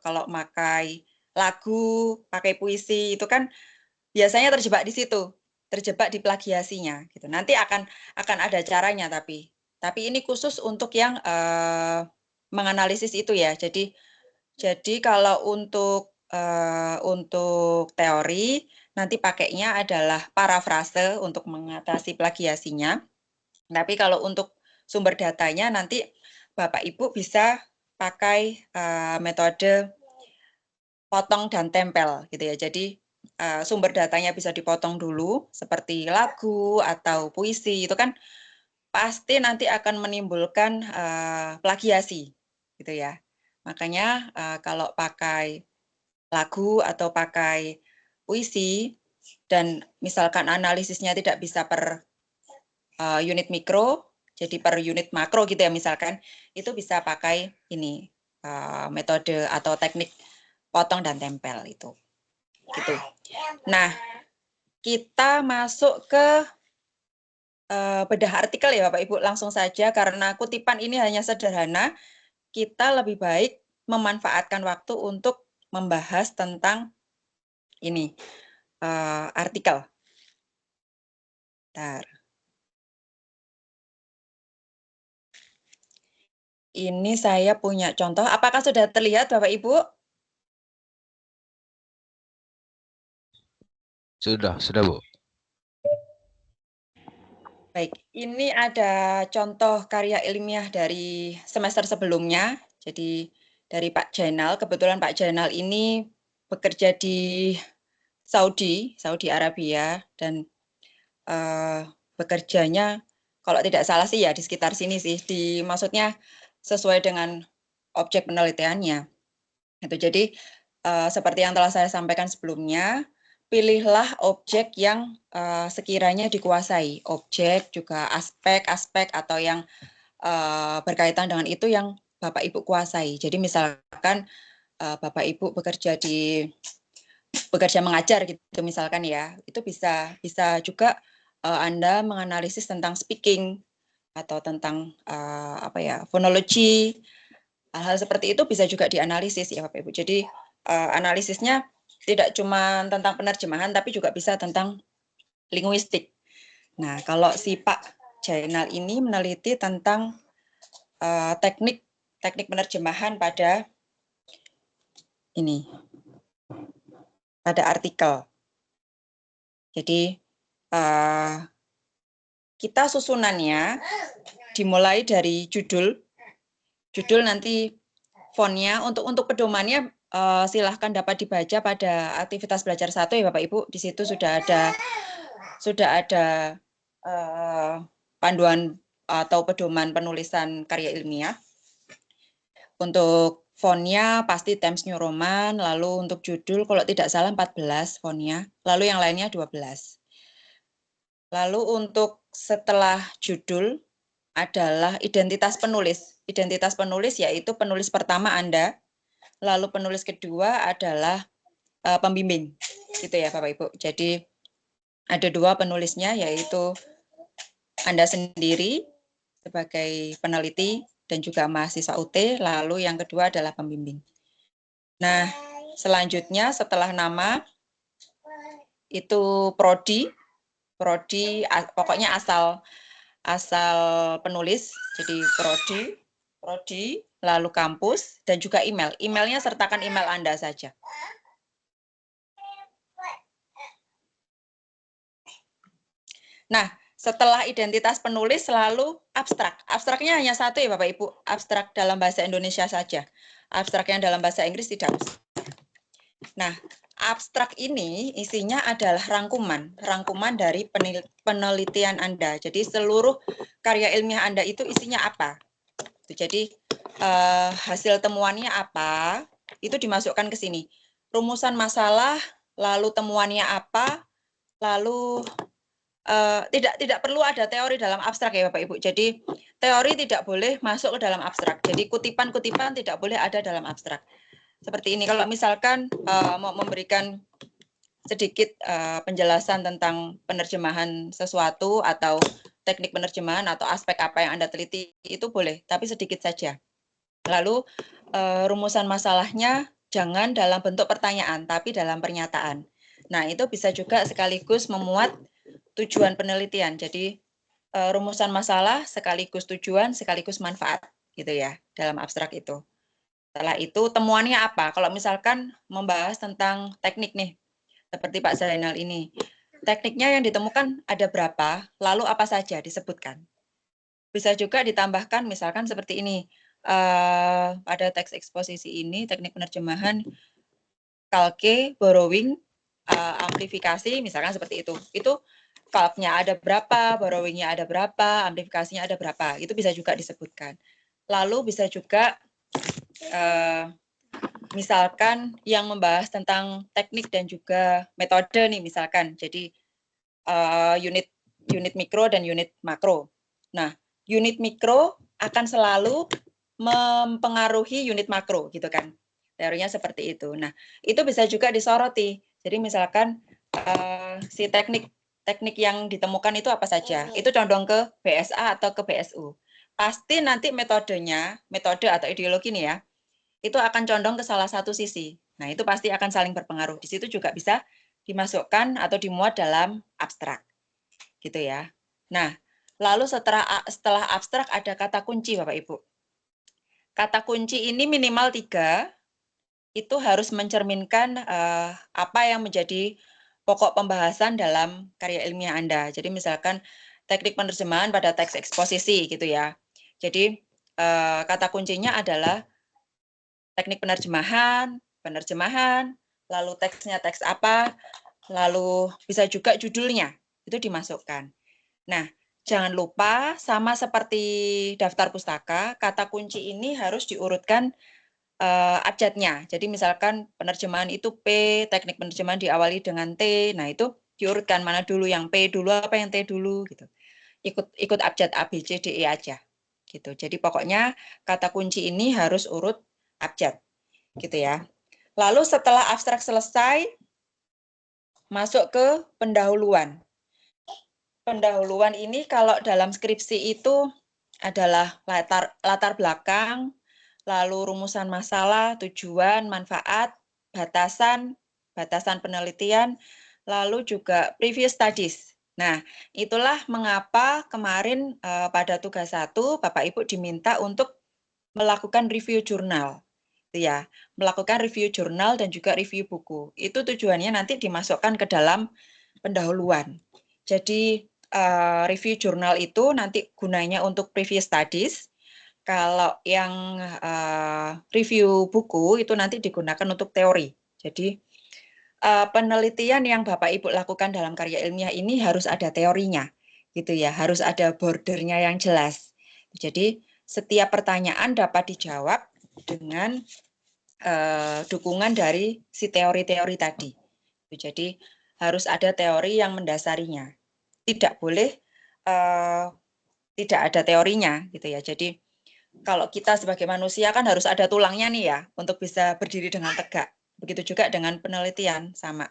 kalau pakai lagu, pakai puisi itu kan biasanya terjebak di situ, terjebak di plagiasinya gitu. Nanti akan ada caranya tapi ini khusus untuk yang menganalisis itu ya. Jadi kalau untuk teori nanti pakainya adalah parafrase untuk mengatasi plagiasinya. Tapi kalau untuk sumber datanya nanti Bapak Ibu bisa pakai metode potong dan tempel gitu ya. Jadi sumber datanya bisa dipotong dulu seperti lagu atau puisi itu kan pasti nanti akan menimbulkan plagiasi gitu ya. Makanya kalau pakai lagu atau pakai puisi dan misalkan analisisnya tidak bisa per unit mikro, jadi per unit makro gitu ya misalkan, itu bisa pakai ini metode atau teknik potong dan tempel itu. Gitu. Nah, kita masuk ke bedah artikel ya Bapak Ibu langsung saja karena kutipan ini hanya sederhana, kita lebih baik memanfaatkan waktu untuk membahas tentang ini artikel. Bentar. Ini saya punya contoh. Apakah sudah terlihat Bapak Ibu? Sudah Bu. Baik, ini ada contoh karya ilmiah dari semester sebelumnya. Jadi dari Pak Jainal, kebetulan Pak Jainal ini bekerja di Saudi Arabia dan bekerjanya kalau tidak salah sih ya di sekitar sini sih, maksudnya sesuai dengan objek penelitiannya. Itu jadi seperti yang telah saya sampaikan sebelumnya, pilihlah objek yang sekiranya dikuasai, objek juga aspek-aspek atau yang berkaitan dengan itu yang Bapak Ibu kuasai. Jadi misalkan Bapak Ibu bekerja mengajar gitu misalkan ya, itu bisa juga Anda menganalisis tentang speaking atau tentang fonologi. Hal-hal seperti itu bisa juga dianalisis ya Bapak Ibu. Jadi analisisnya tidak cuma tentang penerjemahan tapi juga bisa tentang linguistik. Nah, kalau si Pak Jainal ini meneliti tentang teknik penerjemahan pada artikel. Jadi kita susunannya dimulai dari judul nanti fontnya untuk pedomannya silahkan dapat dibaca pada aktivitas belajar 1 ya Bapak Ibu. Di situ sudah ada panduan atau pedoman penulisan karya ilmiah. Untuk fontnya pasti Times New Roman, lalu untuk judul kalau tidak salah 14 fontnya, lalu yang lainnya 12. Lalu untuk setelah judul adalah identitas penulis. Identitas penulis yaitu penulis pertama Anda, lalu penulis kedua adalah pembimbing. Gitu ya Bapak Ibu. Jadi ada dua penulisnya yaitu Anda sendiri sebagai peneliti dan juga mahasiswa UT, lalu yang kedua adalah pembimbing. Nah, selanjutnya setelah nama itu prodi pokoknya asal penulis, jadi prodi, lalu kampus dan juga email. Emailnya sertakan email Anda saja. Nah, setelah identitas penulis selalu abstrak. Abstraknya hanya satu ya Bapak Ibu, abstrak dalam bahasa Indonesia saja. Abstrak yang dalam bahasa Inggris tidak usah. Nah, abstrak ini isinya adalah rangkuman dari penelitian Anda. Jadi seluruh karya ilmiah Anda itu isinya apa? Jadi hasil temuannya apa? Itu dimasukkan ke sini. Rumusan masalah, lalu temuannya apa, lalu tidak perlu ada teori dalam abstrak ya Bapak Ibu. Jadi teori tidak boleh masuk ke dalam abstrak. Jadi kutipan-kutipan tidak boleh ada dalam abstrak. Seperti ini. Kalau misalkan mau memberikan sedikit penjelasan tentang penerjemahan sesuatu atau teknik penerjemahan atau aspek apa yang Anda teliti itu boleh, tapi sedikit saja. Lalu rumusan masalahnya jangan dalam bentuk pertanyaan, tapi dalam pernyataan. Nah, itu bisa juga sekaligus memuat tujuan penelitian. Jadi rumusan masalah sekaligus tujuan sekaligus manfaat gitu ya dalam abstrak itu. Setelah itu temuannya apa? Kalau misalkan membahas tentang teknik nih, seperti Pak Zainal ini. Tekniknya yang ditemukan ada berapa, lalu apa saja disebutkan. Bisa juga ditambahkan misalkan seperti ini, pada teks eksposisi ini teknik penerjemahan kalke, borrowing, amplifikasi, misalkan seperti itu. Itu kalknya ada berapa, borrowingnya ada berapa, amplifikasinya ada berapa. Itu bisa juga disebutkan. Lalu bisa juga misalkan yang membahas tentang teknik dan juga metode nih misalkan. Jadi unit mikro dan unit makro. Nah, unit mikro akan selalu mempengaruhi unit makro gitu kan. Teorinya seperti itu. Nah, itu bisa juga disoroti. Jadi misalkan si teknik yang ditemukan itu apa saja? Itu condong ke BSA atau ke BSU. Pasti nanti metode atau ideologi nih ya, itu akan condong ke salah satu sisi. Nah, itu pasti akan saling berpengaruh. Di situ juga bisa dimasukkan atau dimuat dalam abstrak. Gitu ya. Nah, lalu setelah abstrak ada kata kunci, Bapak Ibu. Kata kunci ini minimal 3, itu harus mencerminkan apa yang menjadi pokok pembahasan dalam karya ilmiah Anda. Jadi misalkan teknik penerjemahan pada teks eksposisi gitu ya. Jadi kata kuncinya adalah teknik penerjemahan, lalu teksnya teks apa, lalu bisa juga judulnya, itu dimasukkan. Nah, jangan lupa sama seperti daftar pustaka, kata kunci ini harus diurutkan abjadnya. Jadi misalkan penerjemahan itu P, teknik penerjemahan diawali dengan T, nah itu diurutkan mana dulu yang P dulu apa yang T dulu gitu. Ikut abjad A, B, C, D, E aja. Gitu. Jadi pokoknya kata kunci ini harus urut abjad. Gitu ya. Lalu setelah abstrak selesai, masuk ke pendahuluan. Pendahuluan ini kalau dalam skripsi itu adalah latar belakang, lalu rumusan masalah, tujuan, manfaat, batasan penelitian, lalu juga previous studies. Nah, itulah mengapa kemarin pada tugas 1 Bapak Ibu diminta untuk melakukan review jurnal. Ya, melakukan review jurnal dan juga review buku. Itu tujuannya nanti dimasukkan ke dalam pendahuluan. Jadi review jurnal itu nanti gunanya untuk previous studies. Kalau yang review buku itu nanti digunakan untuk teori. Jadi penelitian yang Bapak Ibu lakukan dalam karya ilmiah ini harus ada teorinya, gitu ya. Harus ada bordernya yang jelas. Jadi setiap pertanyaan dapat dijawab dengan dukungan dari si teori-teori tadi. Jadi harus ada teori yang mendasarinya. Tidak boleh tidak ada teorinya gitu ya. Jadi kalau kita sebagai manusia kan harus ada tulangnya nih ya untuk bisa berdiri dengan tegak. Begitu juga dengan penelitian sama.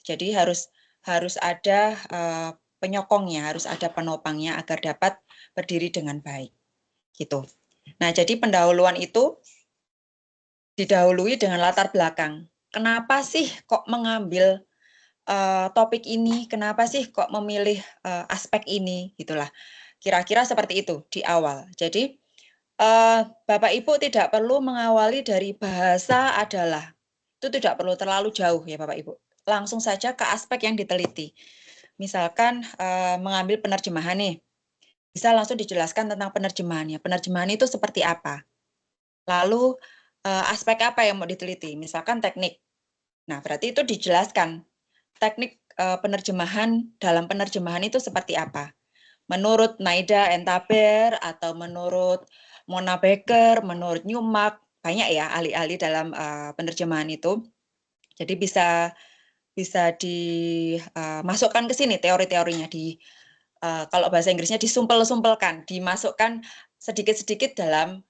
Jadi harus ada penyokongnya, harus ada penopangnya agar dapat berdiri dengan baik. Gitu. Nah, jadi pendahuluan itu didahului dengan latar belakang. Kenapa sih kok mengambil topik ini? Kenapa sih kok memilih aspek ini? Gitulah. Kira-kira seperti itu di awal. Jadi Bapak Ibu tidak perlu mengawali dari bahasa adalah. Itu tidak perlu terlalu jauh ya Bapak Ibu. Langsung saja ke aspek yang diteliti. Misalkan mengambil penerjemahan nih. Bisa langsung dijelaskan tentang penerjemahannya. Penerjemahan itu seperti apa? Lalu aspek apa yang mau diteliti? Misalkan teknik. Nah, berarti itu dijelaskan. Teknik penerjemahan dalam penerjemahan itu seperti apa? Menurut Naida Entaber atau menurut Mona Baker, menurut Newmark, banyak ya ahli-ahli dalam penerjemahan itu. Jadi bisa dimasukkan ke sini teori-teorinya kalau bahasa Inggrisnya disumpel-sumpelkan, dimasukkan sedikit-sedikit dalam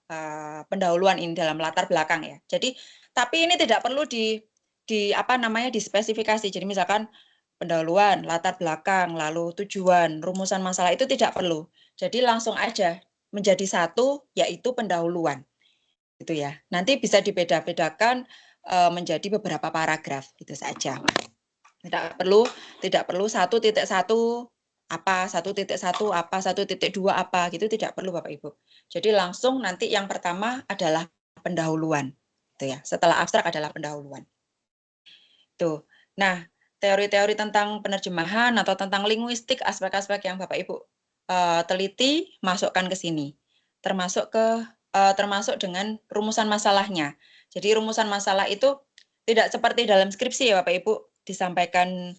pendahuluan ini dalam latar belakang ya. Jadi tapi ini tidak perlu dispesifikasi. Jadi misalkan pendahuluan, latar belakang, lalu tujuan, rumusan masalah itu tidak perlu. Jadi langsung aja menjadi satu yaitu pendahuluan. Gitu ya. Nanti bisa dibeda-bedakan menjadi beberapa paragraf gitu saja. Tidak perlu 1.1 apa, 1.1 apa, 1.2 apa gitu, tidak perlu Bapak Ibu. Jadi langsung nanti yang pertama adalah pendahuluan. Gitu ya. Setelah abstrak adalah pendahuluan. Tuh. Nah, teori-teori tentang penerjemahan atau tentang linguistik, aspek-aspek yang Bapak Ibu teliti, masukkan ke sini. Termasuk dengan rumusan masalahnya. Jadi rumusan masalah itu tidak seperti dalam skripsi ya Bapak Ibu, disampaikan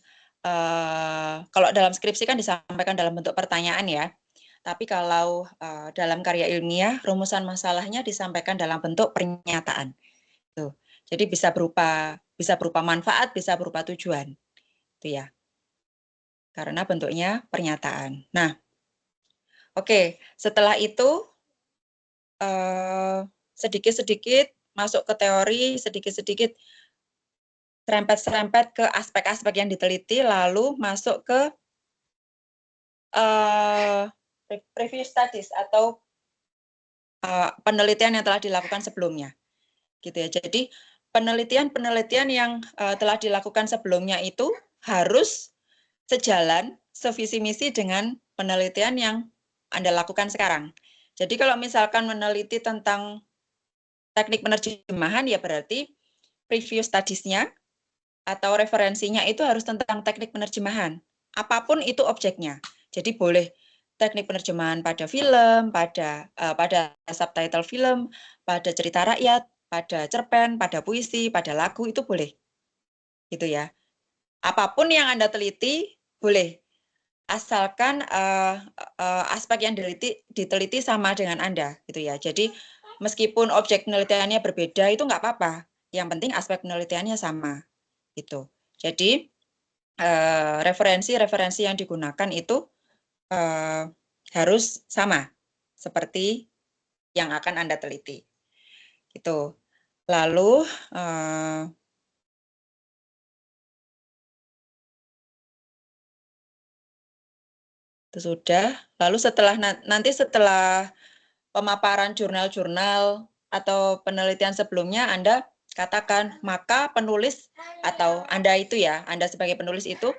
kalau dalam skripsi kan disampaikan dalam bentuk pertanyaan ya. Tapi kalau dalam karya ilmiah, rumusan masalahnya disampaikan dalam bentuk pernyataan. Tuh. Jadi bisa berupa manfaat, bisa berupa tujuan. Itu ya. Karena bentuknya pernyataan. Nah, oke, setelah itu sedikit-sedikit masuk ke teori, sedikit-sedikit serempet-serempet ke aspek-aspek yang diteliti, lalu masuk ke previous studies atau penelitian yang telah dilakukan sebelumnya. Gitu ya. Jadi penelitian-penelitian yang telah dilakukan sebelumnya itu harus sejalan, sevisi misi dengan penelitian yang Anda lakukan sekarang. Jadi kalau misalkan meneliti tentang teknik penerjemahan, ya berarti previous studies-nya atau referensinya itu harus tentang teknik penerjemahan. Apapun itu objeknya. Jadi boleh teknik penerjemahan pada film, pada subtitle film, pada cerita rakyat, pada cerpen, pada puisi, pada lagu, itu boleh. Gitu ya. Apapun yang Anda teliti, boleh. Asalkan aspek yang diteliti sama dengan Anda. Gitu ya. Jadi meskipun objek penelitiannya berbeda, itu nggak apa-apa. Yang penting aspek penelitiannya sama. Gitu. Jadi referensi-referensi yang digunakan itu harus sama seperti yang akan Anda teliti. Gitu. Lalu itu sudah. Lalu setelah pemaparan jurnal-jurnal atau penelitian sebelumnya, Anda katakan, maka penulis atau Anda itu ya, Anda sebagai penulis itu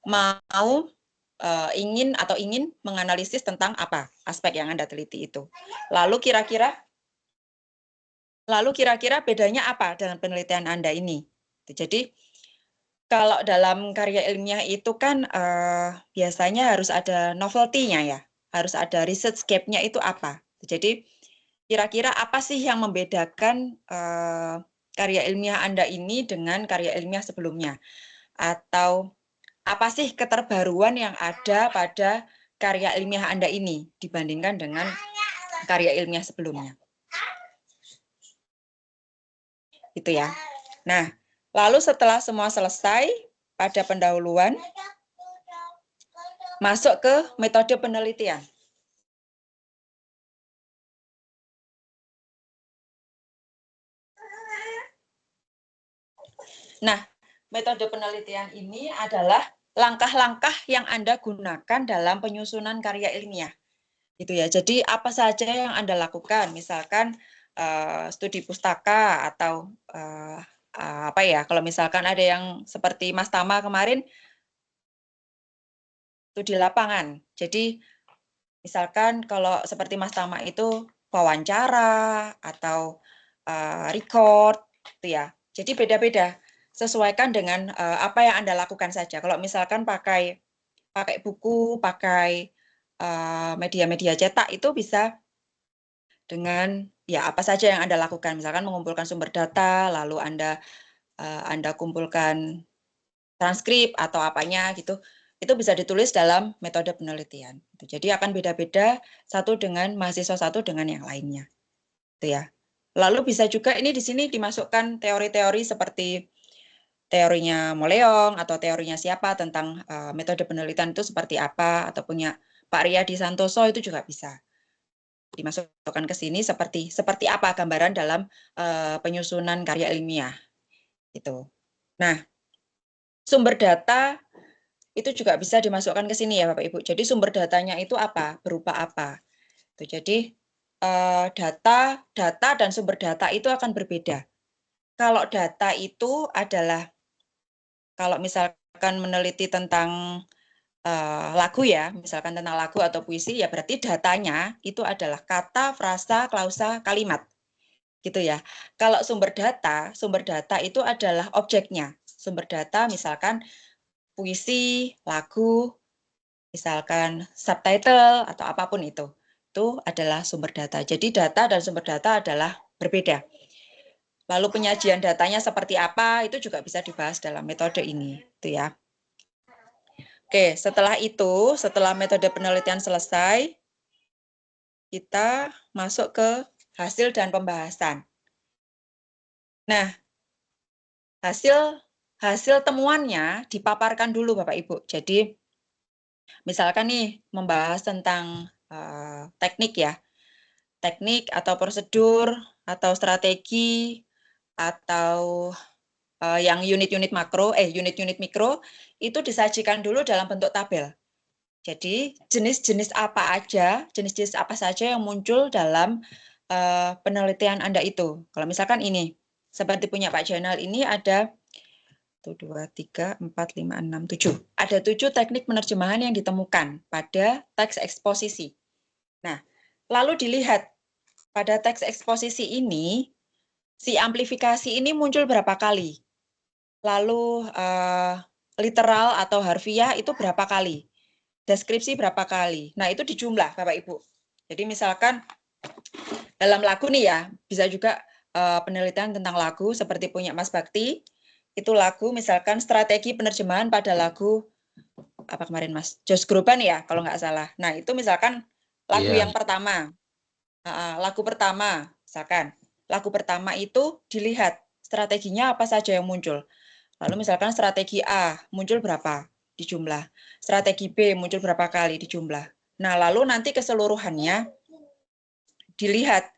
mau ingin menganalisis tentang apa aspek yang Anda teliti itu. Lalu kira-kira bedanya apa dengan penelitian Anda ini? Jadi kalau dalam karya ilmiah itu kan biasanya harus ada novelty-nya ya, harus ada research gap-nya itu apa. Jadi kira-kira apa sih yang membedakan karya ilmiah Anda ini dengan karya ilmiah sebelumnya? Atau apa sih keterbaruan yang ada pada karya ilmiah Anda ini dibandingkan dengan karya ilmiah sebelumnya? Itu ya. Nah, lalu setelah semua selesai pada pendahuluan, masuk ke metode penelitian. Nah, metode penelitian ini adalah langkah-langkah yang Anda gunakan dalam penyusunan karya ilmiah. Gitu ya. Jadi apa saja yang Anda lakukan, misalkan studi pustaka atau apa ya, kalau misalkan ada yang seperti Mas Tama kemarin studi lapangan. Jadi misalkan kalau seperti Mas Tama itu wawancara atau record gitu ya. Jadi beda-beda. Sesuaikan dengan apa yang Anda lakukan saja. Kalau misalkan pakai buku, pakai media-media cetak itu bisa dengan ya apa saja yang Anda lakukan. Misalkan mengumpulkan sumber data, lalu Anda kumpulkan transkrip atau apanya gitu. Itu bisa ditulis dalam metode penelitian. Jadi akan beda-beda satu dengan mahasiswa satu dengan yang lainnya. Itu ya. Lalu bisa juga ini di sini dimasukkan teori-teori seperti teorinya Moleong atau teorinya siapa tentang metode penelitian itu seperti apa, atau punya Pak Riyadi Santoso itu juga bisa dimasukkan ke sini seperti apa gambaran dalam penyusunan karya ilmiah. Itu. Nah, sumber data itu juga bisa dimasukkan ke sini ya Bapak Ibu. Jadi sumber datanya itu apa? Berupa apa? Jadi data dan sumber data itu akan berbeda. Kalau data itu adalah, kalau misalkan meneliti tentang lagu ya, misalkan tentang lagu atau puisi, ya berarti datanya itu adalah kata, frasa, klausa, kalimat. Gitu ya. Kalau sumber data itu adalah objeknya. Sumber data misalkan puisi, lagu, misalkan subtitle atau apapun itu adalah sumber data. Jadi data dan sumber data adalah berbeda. Lalu penyajian datanya seperti apa itu juga bisa dibahas dalam metode ini, itu ya. Oke, setelah metode penelitian selesai, kita masuk ke hasil dan pembahasan. Nah, hasil temuannya dipaparkan dulu Bapak Ibu. Jadi misalkan nih membahas tentang teknik ya, teknik atau prosedur atau strategi atau yang unit-unit mikro itu disajikan dulu dalam bentuk tabel. Jadi jenis-jenis apa saja yang muncul dalam penelitian Anda itu. Kalau misalkan ini, seperti punya Pak Jainal ini ada 1, 2, 3, 4, 5, 6, 7. Ada 7 teknik penerjemahan yang ditemukan pada teks eksposisi. Nah, lalu dilihat pada teks eksposisi ini, si amplifikasi ini muncul berapa kali. Lalu literal atau harfiah itu berapa kali. Deskripsi berapa kali. Nah, itu dijumlah Bapak Ibu. Jadi misalkan dalam lagu nih ya, bisa juga penelitian tentang lagu seperti punya Mas Bakti. Itu lagu misalkan strategi penerjemahan pada lagu apa kemarin Mas Josh Groban ya kalau nggak salah. Nah itu misalkan lagu yang pertama, misalkan lagu pertama itu dilihat strateginya apa saja yang muncul. Lalu misalkan strategi A muncul berapa di jumlah, strategi B muncul berapa kali di jumlah. Nah lalu nanti keseluruhannya dilihat.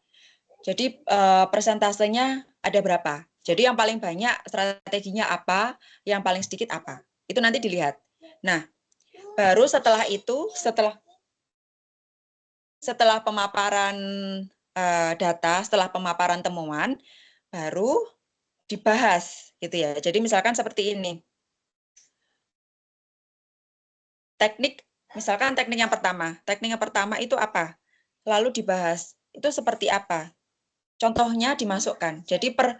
Jadi persentasenya ada berapa. Jadi yang paling banyak strateginya apa, yang paling sedikit apa. Itu nanti dilihat. Nah, baru setelah itu, setelah pemaparan data, setelah pemaparan temuan, baru dibahas gitu ya. Jadi misalkan seperti ini. Misalkan teknik yang pertama. Teknik yang pertama itu apa? Lalu dibahas. Itu seperti apa? Contohnya dimasukkan. Jadi per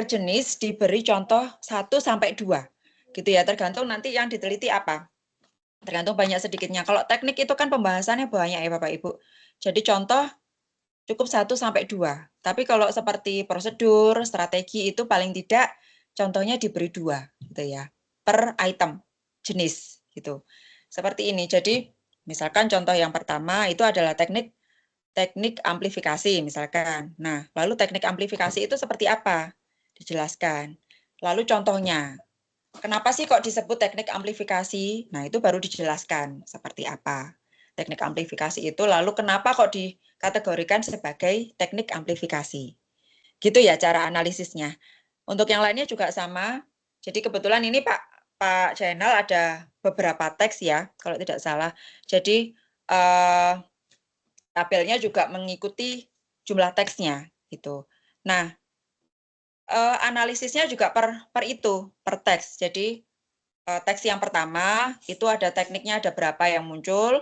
jenis diberi contoh 1 sampai 2. Gitu ya, tergantung nanti yang diteliti apa. Tergantung banyak sedikitnya. Kalau teknik itu kan pembahasannya banyak ya Bapak Ibu. Jadi contoh cukup 1 sampai 2. Tapi kalau seperti prosedur, strategi itu paling tidak contohnya diberi 2 gitu ya. Per item, jenis gitu. Seperti ini. Jadi misalkan contoh yang pertama itu adalah teknik amplifikasi misalkan. Nah, lalu teknik amplifikasi itu seperti apa? Dijelaskan. Lalu contohnya, kenapa sih kok disebut teknik amplifikasi? Nah, itu baru dijelaskan seperti apa teknik amplifikasi itu. Lalu kenapa kok dikategorikan sebagai teknik amplifikasi? Gitu ya cara analisisnya. Untuk yang lainnya juga sama. Jadi kebetulan ini Pak Jainal ada beberapa teks ya, kalau tidak salah. Jadi tabelnya juga mengikuti jumlah teksnya gitu. Nah, analisisnya juga per teks. Jadi teks yang pertama itu ada tekniknya ada berapa yang muncul,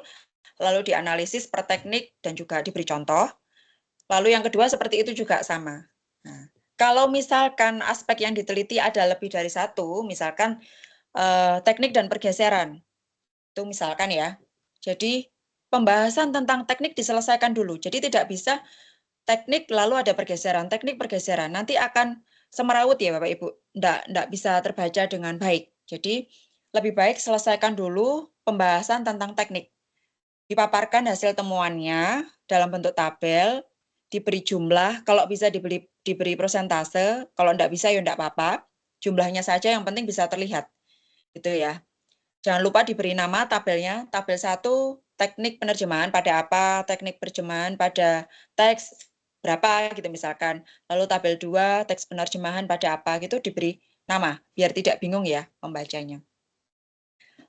lalu dianalisis per teknik dan juga diberi contoh. Lalu yang kedua seperti itu juga sama. Nah, kalau misalkan aspek yang diteliti ada lebih dari satu, misalkan teknik dan pergeseran, itu misalkan ya. Jadi pembahasan tentang teknik diselesaikan dulu. Jadi tidak bisa teknik lalu ada pergeseran, teknik pergeseran. Nanti akan semeraut ya Bapak Ibu. Enggak bisa terbaca dengan baik. Jadi lebih baik selesaikan dulu pembahasan tentang teknik. Dipaparkan hasil temuannya dalam bentuk tabel, diberi jumlah, kalau bisa diberi persentase, kalau enggak bisa ya enggak apa-apa. Jumlahnya saja yang penting bisa terlihat. Gitu ya. Jangan lupa diberi nama tabelnya. Tabel 1, teknik penerjemahan pada apa, teknik penerjemahan pada teks berapa gitu misalkan. Lalu tabel 2, teks penerjemahan pada apa gitu diberi nama, biar tidak bingung ya pembacanya.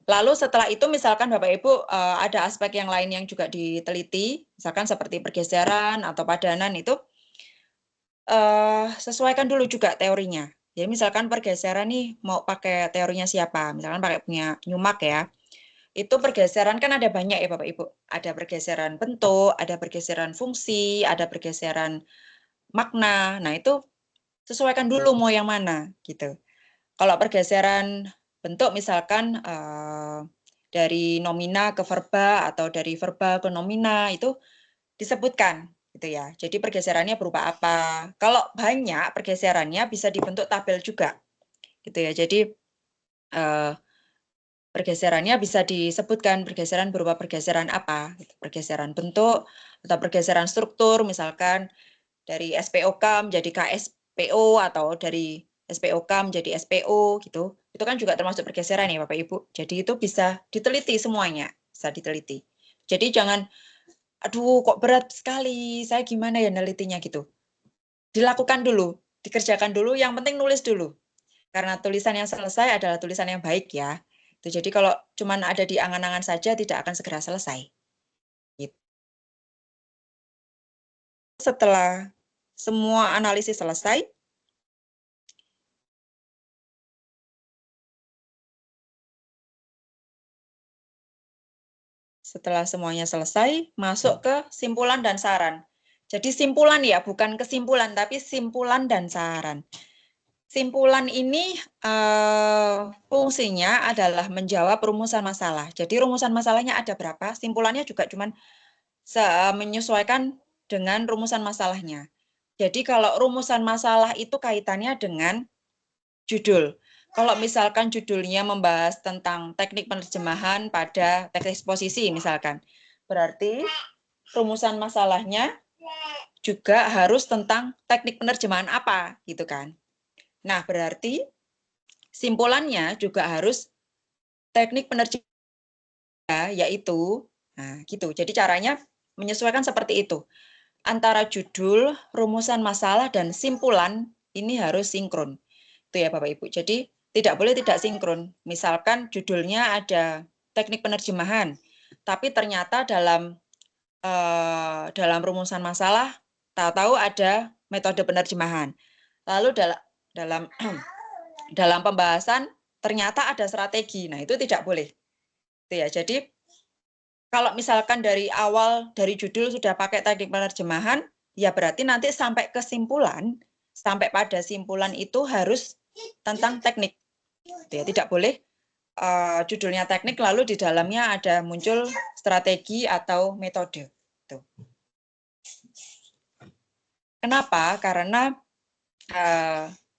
Lalu setelah itu misalkan Bapak Ibu ada aspek yang lain yang juga diteliti, misalkan seperti pergeseran atau padanan itu sesuaikan dulu juga teorinya. Jadi misalkan pergeseran nih mau pakai teorinya siapa, misalkan pakai punya Newmark ya. Itu pergeseran kan ada banyak ya Bapak Ibu. Ada pergeseran bentuk, ada pergeseran fungsi, ada pergeseran makna. Nah, itu sesuaikan dulu mau yang mana gitu. Kalau pergeseran bentuk misalkan dari nomina ke verba atau dari verba ke nomina itu disebutkan gitu ya. Jadi pergeserannya berupa apa. Kalau banyak pergeserannya bisa dibentuk tabel juga gitu ya. Jadi pergeserannya bisa disebutkan pergeseran berupa pergeseran apa, gitu. Pergeseran bentuk atau pergeseran struktur, misalkan dari SPOK menjadi KSPO atau dari SPOK menjadi SPO gitu. Itu kan juga termasuk pergeseran ya Bapak Ibu. Jadi itu bisa diteliti semuanya, bisa diteliti. Jadi jangan, aduh kok berat sekali, saya gimana ya nelitinya gitu. Dilakukan dulu, dikerjakan dulu, yang penting nulis dulu. Karena tulisan yang selesai adalah tulisan yang baik ya. Jadi kalau cuma ada di angan-angan saja tidak akan segera selesai. Gitu. Setelah semua analisis selesai, setelah semuanya selesai, masuk ke simpulan dan saran. Jadi simpulan ya, bukan kesimpulan, tapi simpulan dan saran. Simpulan ini fungsinya adalah menjawab rumusan masalah. Jadi rumusan masalahnya ada berapa, simpulannya juga cuma menyesuaikan dengan rumusan masalahnya. Jadi kalau rumusan masalah itu kaitannya dengan judul. Kalau misalkan judulnya membahas tentang teknik penerjemahan pada teks eksposisi misalkan, berarti rumusan masalahnya juga harus tentang teknik penerjemahan apa gitu kan. Nah, berarti simpulannya juga harus teknik penerjemahan yaitu gitu. Jadi caranya menyesuaikan seperti itu. Antara judul, rumusan masalah, dan simpulan ini harus sinkron. Itu ya Bapak Ibu. Jadi tidak boleh tidak sinkron. Misalkan judulnya ada teknik penerjemahan, tapi ternyata dalam rumusan masalah tahu-tahu ada metode penerjemahan. Lalu dalam dalam pembahasan ternyata ada strategi. Nah, itu tidak boleh. Itu ya. Jadi kalau misalkan dari awal, dari judul sudah pakai teknik penerjemahan, ya berarti nanti sampai kesimpulan, sampai pada simpulan itu harus tentang teknik. Ya, tidak boleh judulnya teknik, lalu di dalamnya ada muncul strategi atau metode. Tuh. Kenapa? Karena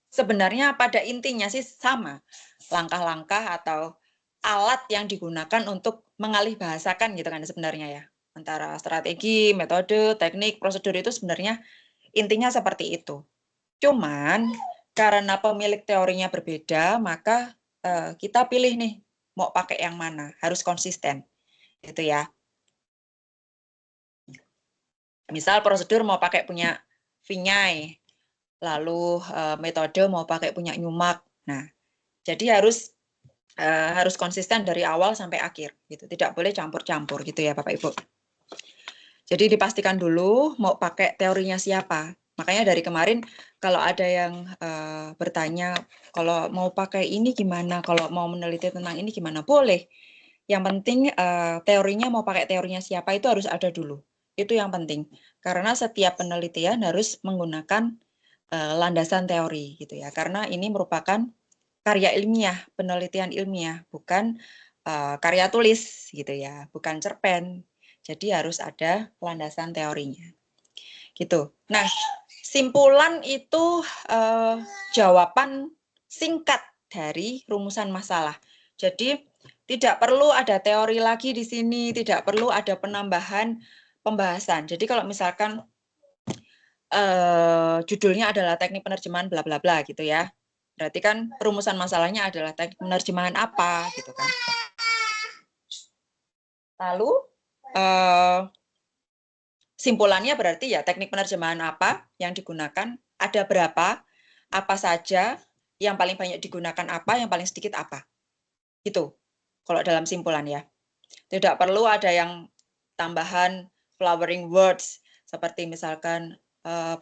sebenarnya pada intinya sih sama. Langkah-langkah atau alat yang digunakan untuk mengalih bahasakan gitu kan sebenarnya ya. Antara strategi, metode, teknik, prosedur itu sebenarnya intinya seperti itu. Cuman karena pemilik teorinya berbeda, maka kita pilih nih mau pakai yang mana, harus konsisten. Gitu ya. Misal prosedur mau pakai punya Vinyai, lalu metode mau pakai punya Newmark. Nah, jadi harus konsisten dari awal sampai akhir gitu. Tidak boleh campur-campur gitu ya Bapak Ibu. Jadi dipastikan dulu mau pakai teorinya siapa. Makanya dari kemarin kalau ada yang bertanya kalau mau pakai ini gimana, kalau mau meneliti tentang ini gimana, boleh. Yang penting teorinya mau pakai teorinya siapa itu harus ada dulu. Itu yang penting. Karena setiap penelitian harus menggunakan landasan teori gitu ya. Karena ini merupakan karya ilmiah, penelitian ilmiah, bukan karya tulis gitu ya, bukan cerpen. Jadi harus ada landasan teorinya. Gitu. Nah, simpulan itu jawaban singkat dari rumusan masalah. Jadi tidak perlu ada teori lagi di sini, tidak perlu ada penambahan pembahasan. Jadi kalau misalkan judulnya adalah teknik penerjemahan bla bla bla gitu ya. Berarti kan rumusan masalahnya adalah teknik penerjemahan apa gitu kan. Lalu simpulannya berarti ya teknik penerjemahan apa yang digunakan, ada berapa, apa saja, yang paling banyak digunakan apa, yang paling sedikit apa. Gitu. kalau dalam simpulan ya. Tidak perlu ada yang tambahan flowering words, seperti misalkan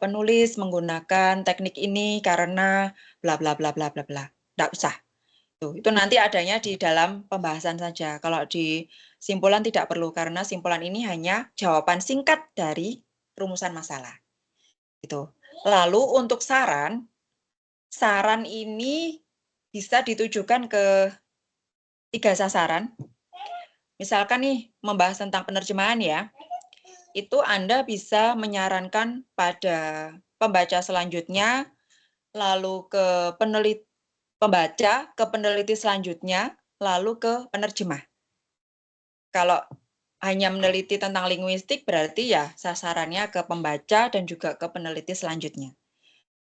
penulis menggunakan teknik ini karena bla bla bla bla bla bla. Tidak usah. Itu nanti adanya di dalam pembahasan saja. Kalau di simpulan tidak perlu, karena simpulan ini hanya jawaban singkat dari rumusan masalah. Gitu. Lalu untuk saran ini bisa ditujukan ke 3 sasaran. Misalkan nih, membahas tentang penerjemahan ya, itu Anda bisa menyarankan pada pembaca selanjutnya, lalu ke pembaca, ke peneliti selanjutnya, lalu ke penerjemah. Kalau hanya meneliti tentang linguistik, berarti ya sasarannya ke pembaca dan juga ke peneliti selanjutnya.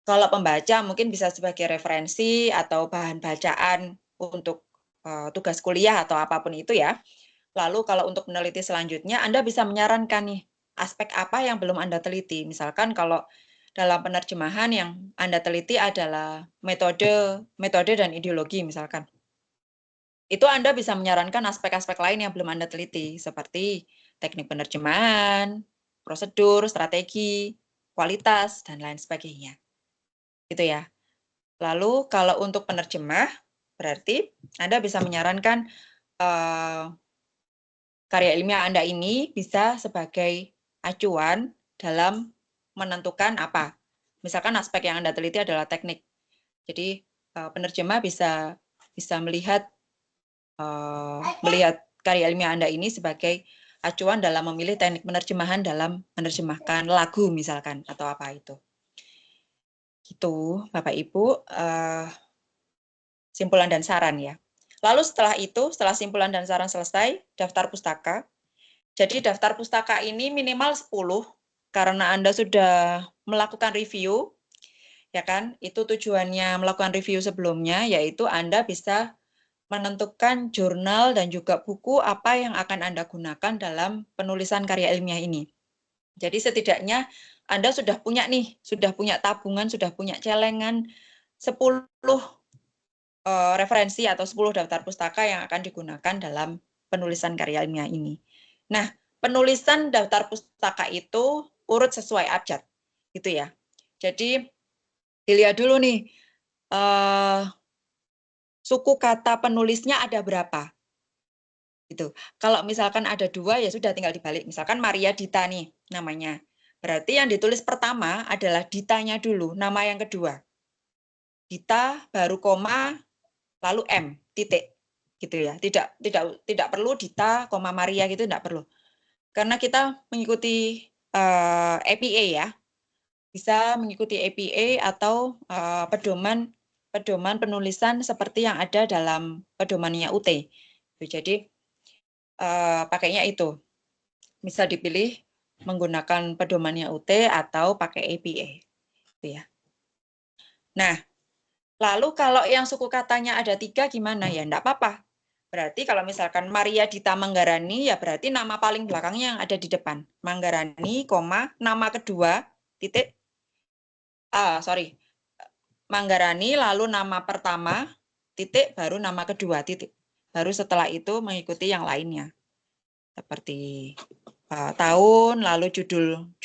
Kalau pembaca mungkin bisa sebagai referensi atau bahan bacaan untuk tugas kuliah atau apapun itu ya. Lalu kalau untuk meneliti selanjutnya, Anda bisa menyarankan nih, aspek apa yang belum Anda teliti. Misalkan kalau dalam penerjemahan yang Anda teliti adalah metode dan ideologi misalkan. Itu Anda bisa menyarankan aspek-aspek lain yang belum Anda teliti, seperti teknik penerjemahan, prosedur, strategi, kualitas, dan lain sebagainya. Gitu ya. Lalu kalau untuk penerjemah, berarti Anda bisa menyarankan karya ilmiah Anda ini bisa sebagai acuan dalam menentukan apa. Misalkan aspek yang Anda teliti adalah teknik. Jadi penerjemah bisa melihat karya ilmiah Anda ini sebagai acuan dalam memilih teknik penerjemahan dalam menerjemahkan lagu misalkan atau apa itu. Gitu, Bapak Ibu, simpulan dan saran ya. Lalu setelah simpulan dan saran selesai, daftar pustaka. Jadi daftar pustaka ini minimal 10 karena Anda sudah melakukan review, ya kan? Itu tujuannya melakukan review sebelumnya, yaitu Anda bisa menentukan jurnal dan juga buku apa yang akan Anda gunakan dalam penulisan karya ilmiah ini. Jadi setidaknya Anda sudah punya nih, sudah punya tabungan, sudah punya celengan 10 referensi atau 10 daftar pustaka yang akan digunakan dalam penulisan karya ilmiah ini. Nah, penulisan daftar pustaka itu urut sesuai abjad, gitu ya. Jadi dilihat dulu nih, suku kata penulisnya ada berapa. Gitu. Kalau misalkan ada 2, ya sudah tinggal dibalik. Misalkan Maria Dita nih namanya. Berarti yang ditulis pertama adalah Ditanya dulu, nama yang kedua. Dita, baru koma, lalu M, titik. Gitu ya. Tidak perlu Dita, koma Maria gitu, tidak perlu. Karena kita mengikuti APA ya. Bisa mengikuti APA atau pedoman penulisan seperti yang ada dalam pedomannya UT. Jadi pakainya itu. Bisa dipilih menggunakan pedomannya UT atau pakai APA. Gitu ya. Nah, lalu kalau yang suku katanya ada 3 gimana? Ya enggak apa-apa. Berarti kalau misalkan Maria Dita Manggarani, ya berarti nama paling belakangnya yang ada di depan. Manggarani, nama kedua, titik, Manggarani, lalu nama pertama, titik, baru nama kedua, titik. Baru setelah itu mengikuti yang lainnya. Seperti tahun, lalu judul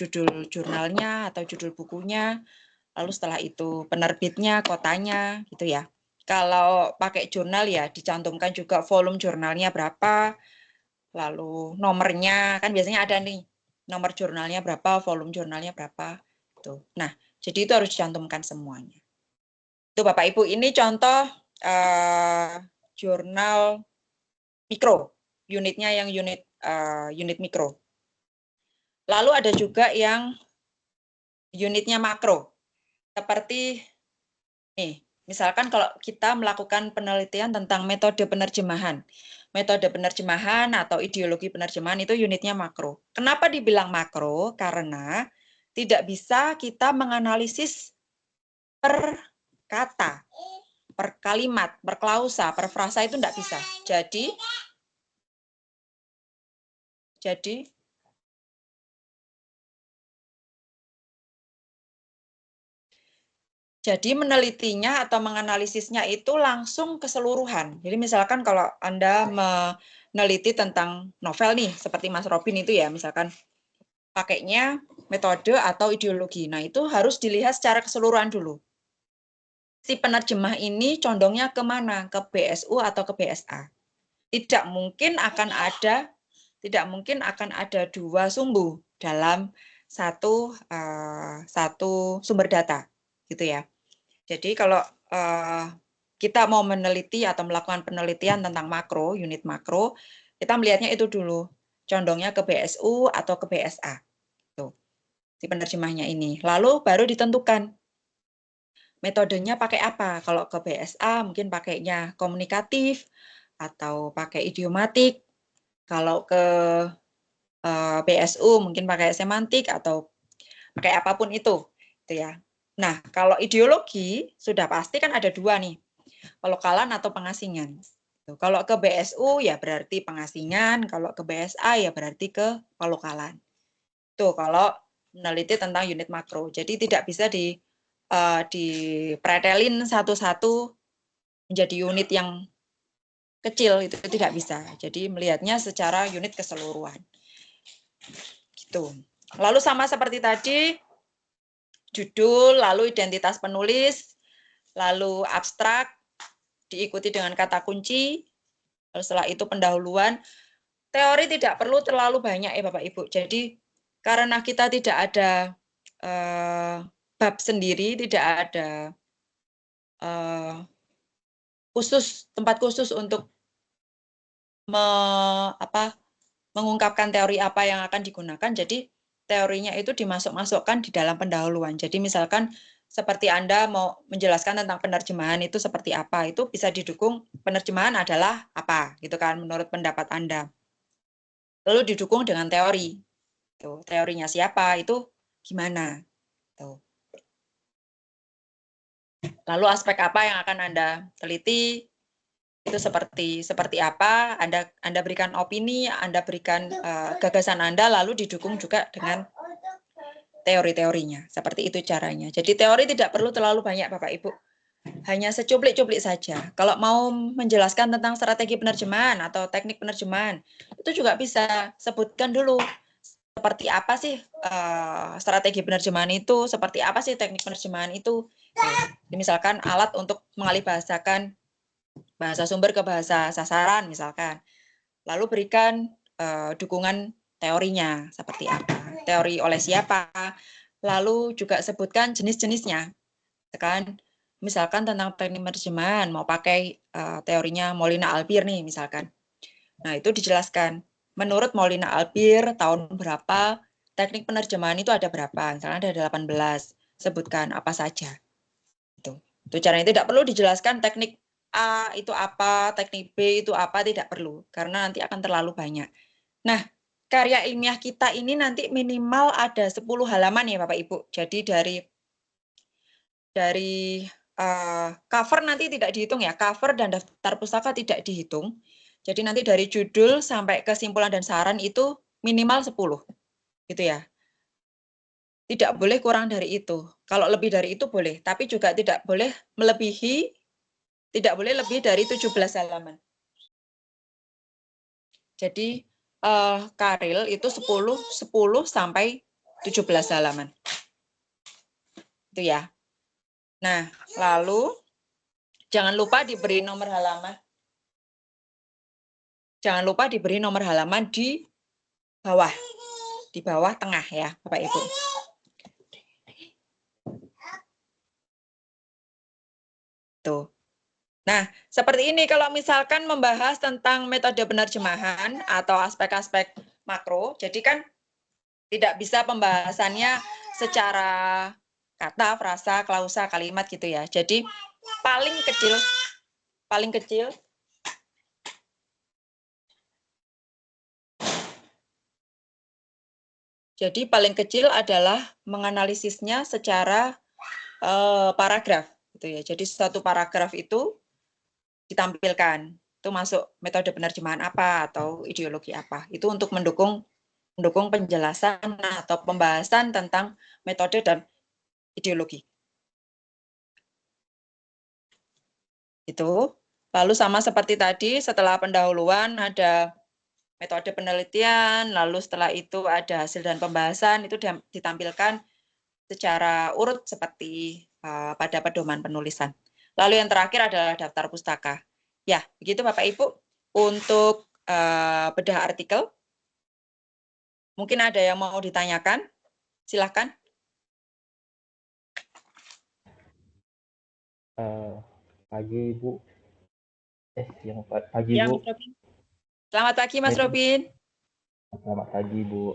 jurnalnya atau judul bukunya, lalu setelah itu penerbitnya, kotanya, gitu ya. Kalau pakai jurnal ya dicantumkan juga volume jurnalnya berapa, lalu nomornya, kan biasanya ada nih, nomor jurnalnya berapa, volume jurnalnya berapa. Gitu. Nah, jadi itu harus dicantumkan semuanya. Itu Bapak Ibu, ini contoh jurnal mikro, unitnya yang unit mikro. Lalu ada juga yang unitnya makro, seperti nih, misalkan kalau kita melakukan penelitian tentang metode penerjemahan. Metode penerjemahan atau ideologi penerjemahan itu unitnya makro. Kenapa dibilang makro? Karena tidak bisa kita menganalisis per kata, per kalimat, per klausa, per frasa itu tidak bisa. Jadi Jadi menelitinya atau menganalisisnya itu langsung keseluruhan. Jadi misalkan kalau Anda meneliti tentang novel nih, seperti Mas Robin itu ya, misalkan pakainya metode atau ideologi. Nah, itu harus dilihat secara keseluruhan dulu. Si penerjemah ini condongnya kemana? Ke BSU atau ke BSA? Tidak mungkin akan ada dua sumbu dalam satu sumber data, gitu ya. Jadi kalau kita mau meneliti atau melakukan penelitian tentang makro, unit makro, kita melihatnya itu dulu, condongnya ke BSU atau ke BSA. Tuh, si penerjemahnya ini. Lalu baru ditentukan metodenya pakai apa. Kalau ke BSA mungkin pakainya komunikatif atau pakai idiomatik. Kalau ke BSU mungkin pakai semantik atau pakai apapun itu ya. Nah, kalau ideologi sudah pasti kan ada dua nih, pelokalan atau pengasingan. Kalau ke BSU ya berarti pengasingan, kalau ke BSA ya berarti ke pelokalan. Tuh kalau meneliti tentang unit makro. Jadi tidak bisa dipretelin satu-satu menjadi unit yang kecil, itu tidak bisa. Jadi melihatnya secara unit keseluruhan. Gitu. Lalu sama seperti tadi, judul, lalu identitas penulis, lalu abstrak, diikuti dengan kata kunci, lalu setelah itu pendahuluan. Teori tidak perlu terlalu banyak ya Bapak Ibu. Jadi karena kita tidak ada bab sendiri, tidak ada tempat khusus untuk mengungkapkan teori apa yang akan digunakan. Jadi teorinya itu dimasuk-masukkan di dalam pendahuluan. Jadi misalkan seperti Anda mau menjelaskan tentang penerjemahan itu seperti apa, itu bisa didukung penerjemahan adalah apa, gitu kan, menurut pendapat Anda. Lalu didukung dengan teori. Tuh, teorinya siapa, itu gimana. Tuh. Lalu aspek apa yang akan Anda teliti, itu seperti apa, Anda berikan opini, Anda berikan gagasan Anda, lalu didukung juga dengan teori-teorinya. Seperti itu caranya. Jadi teori tidak perlu terlalu banyak Bapak Ibu. Hanya secuplik-cuplik saja. Kalau mau menjelaskan tentang strategi penerjemahan atau teknik penerjemahan, itu juga bisa sebutkan dulu seperti apa sih strategi penerjemahan itu, seperti apa sih teknik penerjemahan itu. Misalkan alat untuk mengalihbahasakan bahasa sumber ke bahasa sasaran misalkan. Lalu berikan dukungan teorinya seperti apa, teori oleh siapa, lalu juga sebutkan jenis-jenisnya. Kan misalkan tentang teknik penerjemahan mau pakai teorinya Molina Albir nih misalkan. Nah, itu dijelaskan. Menurut Molina Albir tahun berapa teknik penerjemahan itu ada berapa? Misalnya ada 18. Sebutkan apa saja. Itu caranya tidak perlu dijelaskan teknik A itu apa, teknik B itu apa, tidak perlu karena nanti akan terlalu banyak. Nah, karya ilmiah kita ini nanti minimal ada 10 halaman ya Bapak Ibu. Jadi dari cover nanti tidak dihitung ya, cover dan daftar pustaka tidak dihitung. Jadi nanti dari judul sampai kesimpulan dan saran itu minimal 10. Gitu ya. Tidak boleh kurang dari itu. Kalau lebih dari itu boleh, tapi juga tidak boleh tidak boleh lebih dari 17 halaman. Jadi karil itu 10 sampai 17 halaman. Itu ya. Nah, lalu jangan lupa diberi nomor halaman. Jangan lupa diberi nomor halaman di bawah tengah ya, Bapak Ibu. Tuh. Nah, seperti ini kalau misalkan membahas tentang metode penerjemahan atau aspek-aspek makro, jadi kan tidak bisa pembahasannya secara kata, frasa, klausa, kalimat gitu ya. Jadi paling kecil jadi paling kecil adalah menganalisisnya secara paragraf gitu ya. Jadi satu paragraf itu ditampilkan. Itu masuk metode penerjemahan apa atau ideologi apa. Itu untuk mendukung penjelasan atau pembahasan tentang metode dan ideologi. Itu. Lalu sama seperti tadi, setelah pendahuluan ada metode penelitian, lalu setelah itu ada hasil dan pembahasan, itu ditampilkan secara urut seperti pada pedoman penulisan. Lalu yang terakhir adalah daftar pustaka. Ya, begitu Bapak Ibu. Untuk bedah artikel, mungkin ada yang mau ditanyakan? Silahkan. Pagi Bu. Yang pagi Ya, Bu. Mas Robin. Selamat pagi Mas Ini, Robin. selamat pagi Bu.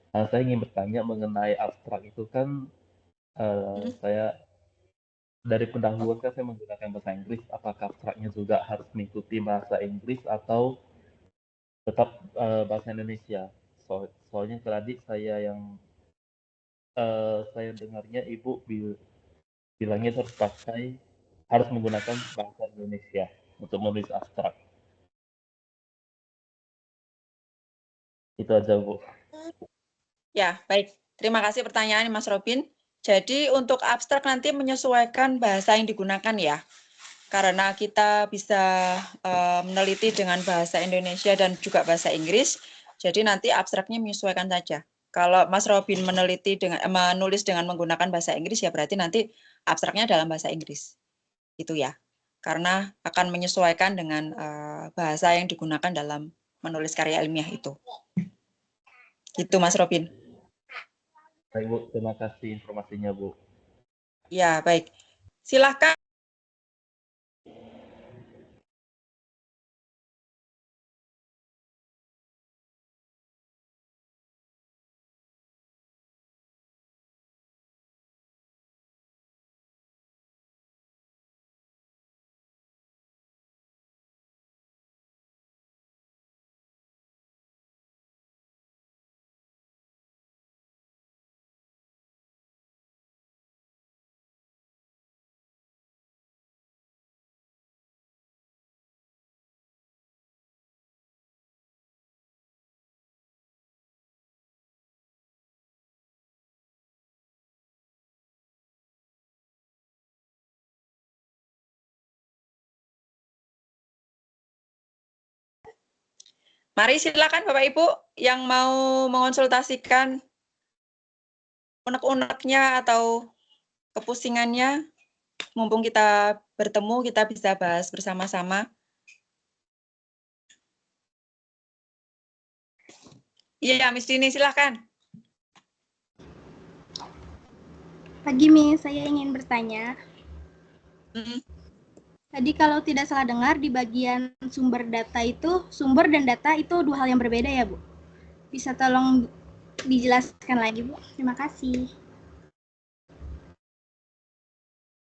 Saya ingin bertanya mengenai abstrak itu kan saya dari pendahuluan kan saya menggunakan bahasa Inggris. Apakah abstraknya juga harus mengikuti bahasa Inggris atau tetap bahasa Indonesia? Soalnya tadi saya dengarnya Ibu bilangnya harus menggunakan bahasa Indonesia untuk menulis abstrak. Itu aja Bu. Ya, baik. Terima kasih pertanyaan Mas Robin. Jadi untuk abstrak nanti menyesuaikan bahasa yang digunakan ya. Karena kita bisa meneliti dengan bahasa Indonesia dan juga bahasa Inggris, jadi nanti abstraknya menyesuaikan saja. Kalau Mas Robin menulis dengan menggunakan bahasa Inggris, ya berarti nanti abstraknya dalam bahasa Inggris. Itu ya. Karena akan menyesuaikan dengan bahasa yang digunakan dalam menulis karya ilmiah itu. Gitu Mas Robin. Baik Bu, terima kasih informasinya Bu. Ya, baik. Silahkan. Mari silakan Bapak Ibu yang mau mengonsultasikan unek-uneknya atau kepusingannya, mumpung kita bertemu, kita bisa bahas bersama-sama. Iya, Miss Dini, silakan. Pagi, Miss. Saya ingin bertanya. Tadi kalau tidak salah dengar, di bagian sumber data itu, sumber dan data itu dua hal yang berbeda ya, Bu? Bisa tolong dijelaskan lagi, Bu? Terima kasih.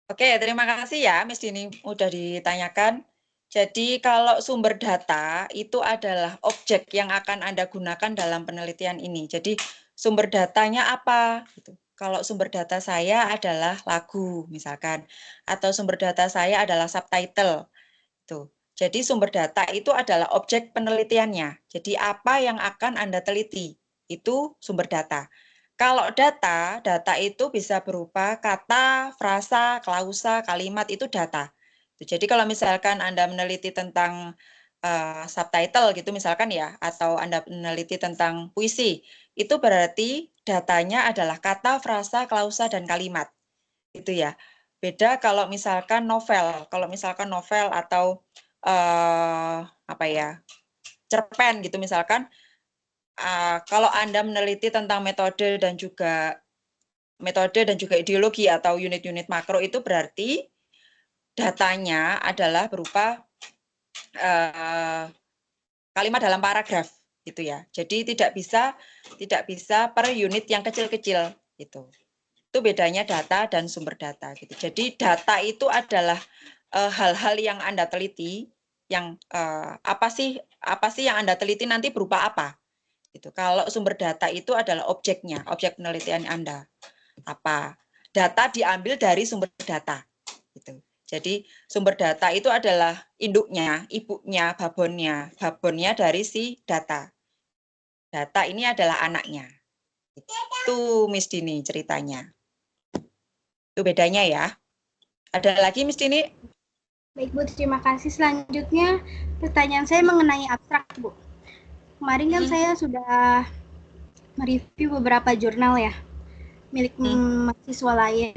Oke, terima kasih ya, Miss Dini, udah ditanyakan. Jadi kalau sumber data itu adalah objek yang akan Anda gunakan dalam penelitian ini. Jadi sumber datanya apa? Gitu. Kalau sumber data saya adalah lagu, misalkan, atau sumber data saya adalah subtitle. Tuh. Jadi sumber data itu adalah objek penelitiannya. Jadi apa yang akan Anda teliti? Itu sumber data. Kalau data itu bisa berupa kata, frasa, klausa, kalimat, itu data. Jadi kalau misalkan Anda meneliti tentang subtitle gitu misalkan ya, atau Anda meneliti tentang puisi, itu berarti datanya adalah kata, frasa, klausa, dan kalimat. Itu ya. Beda kalau misalkan novel. Kalau misalkan novel atau apa ya, cerpen gitu misalkan, kalau Anda meneliti tentang metode dan juga ideologi atau unit-unit makro, itu berarti datanya adalah berupa kalimat dalam paragraf gitu ya. Jadi tidak bisa per unit yang kecil-kecil gitu. Itu bedanya data dan sumber data gitu. Jadi data itu adalah hal-hal yang Anda teliti, yang apa sih yang Anda teliti nanti berupa apa gitu. Kalau sumber data itu adalah objeknya, objek penelitian Anda. Apa? Data diambil dari sumber data gitu. Jadi sumber data itu adalah induknya, ibunya, babonnya dari si data. Data ini adalah anaknya. Itu Miss Dini ceritanya. Itu bedanya ya. Ada lagi Miss Dini? Baik Bu, terima kasih. Selanjutnya pertanyaan saya mengenai abstrak Bu. Kemarin kan saya sudah mereview beberapa jurnal ya, milik mahasiswa lain,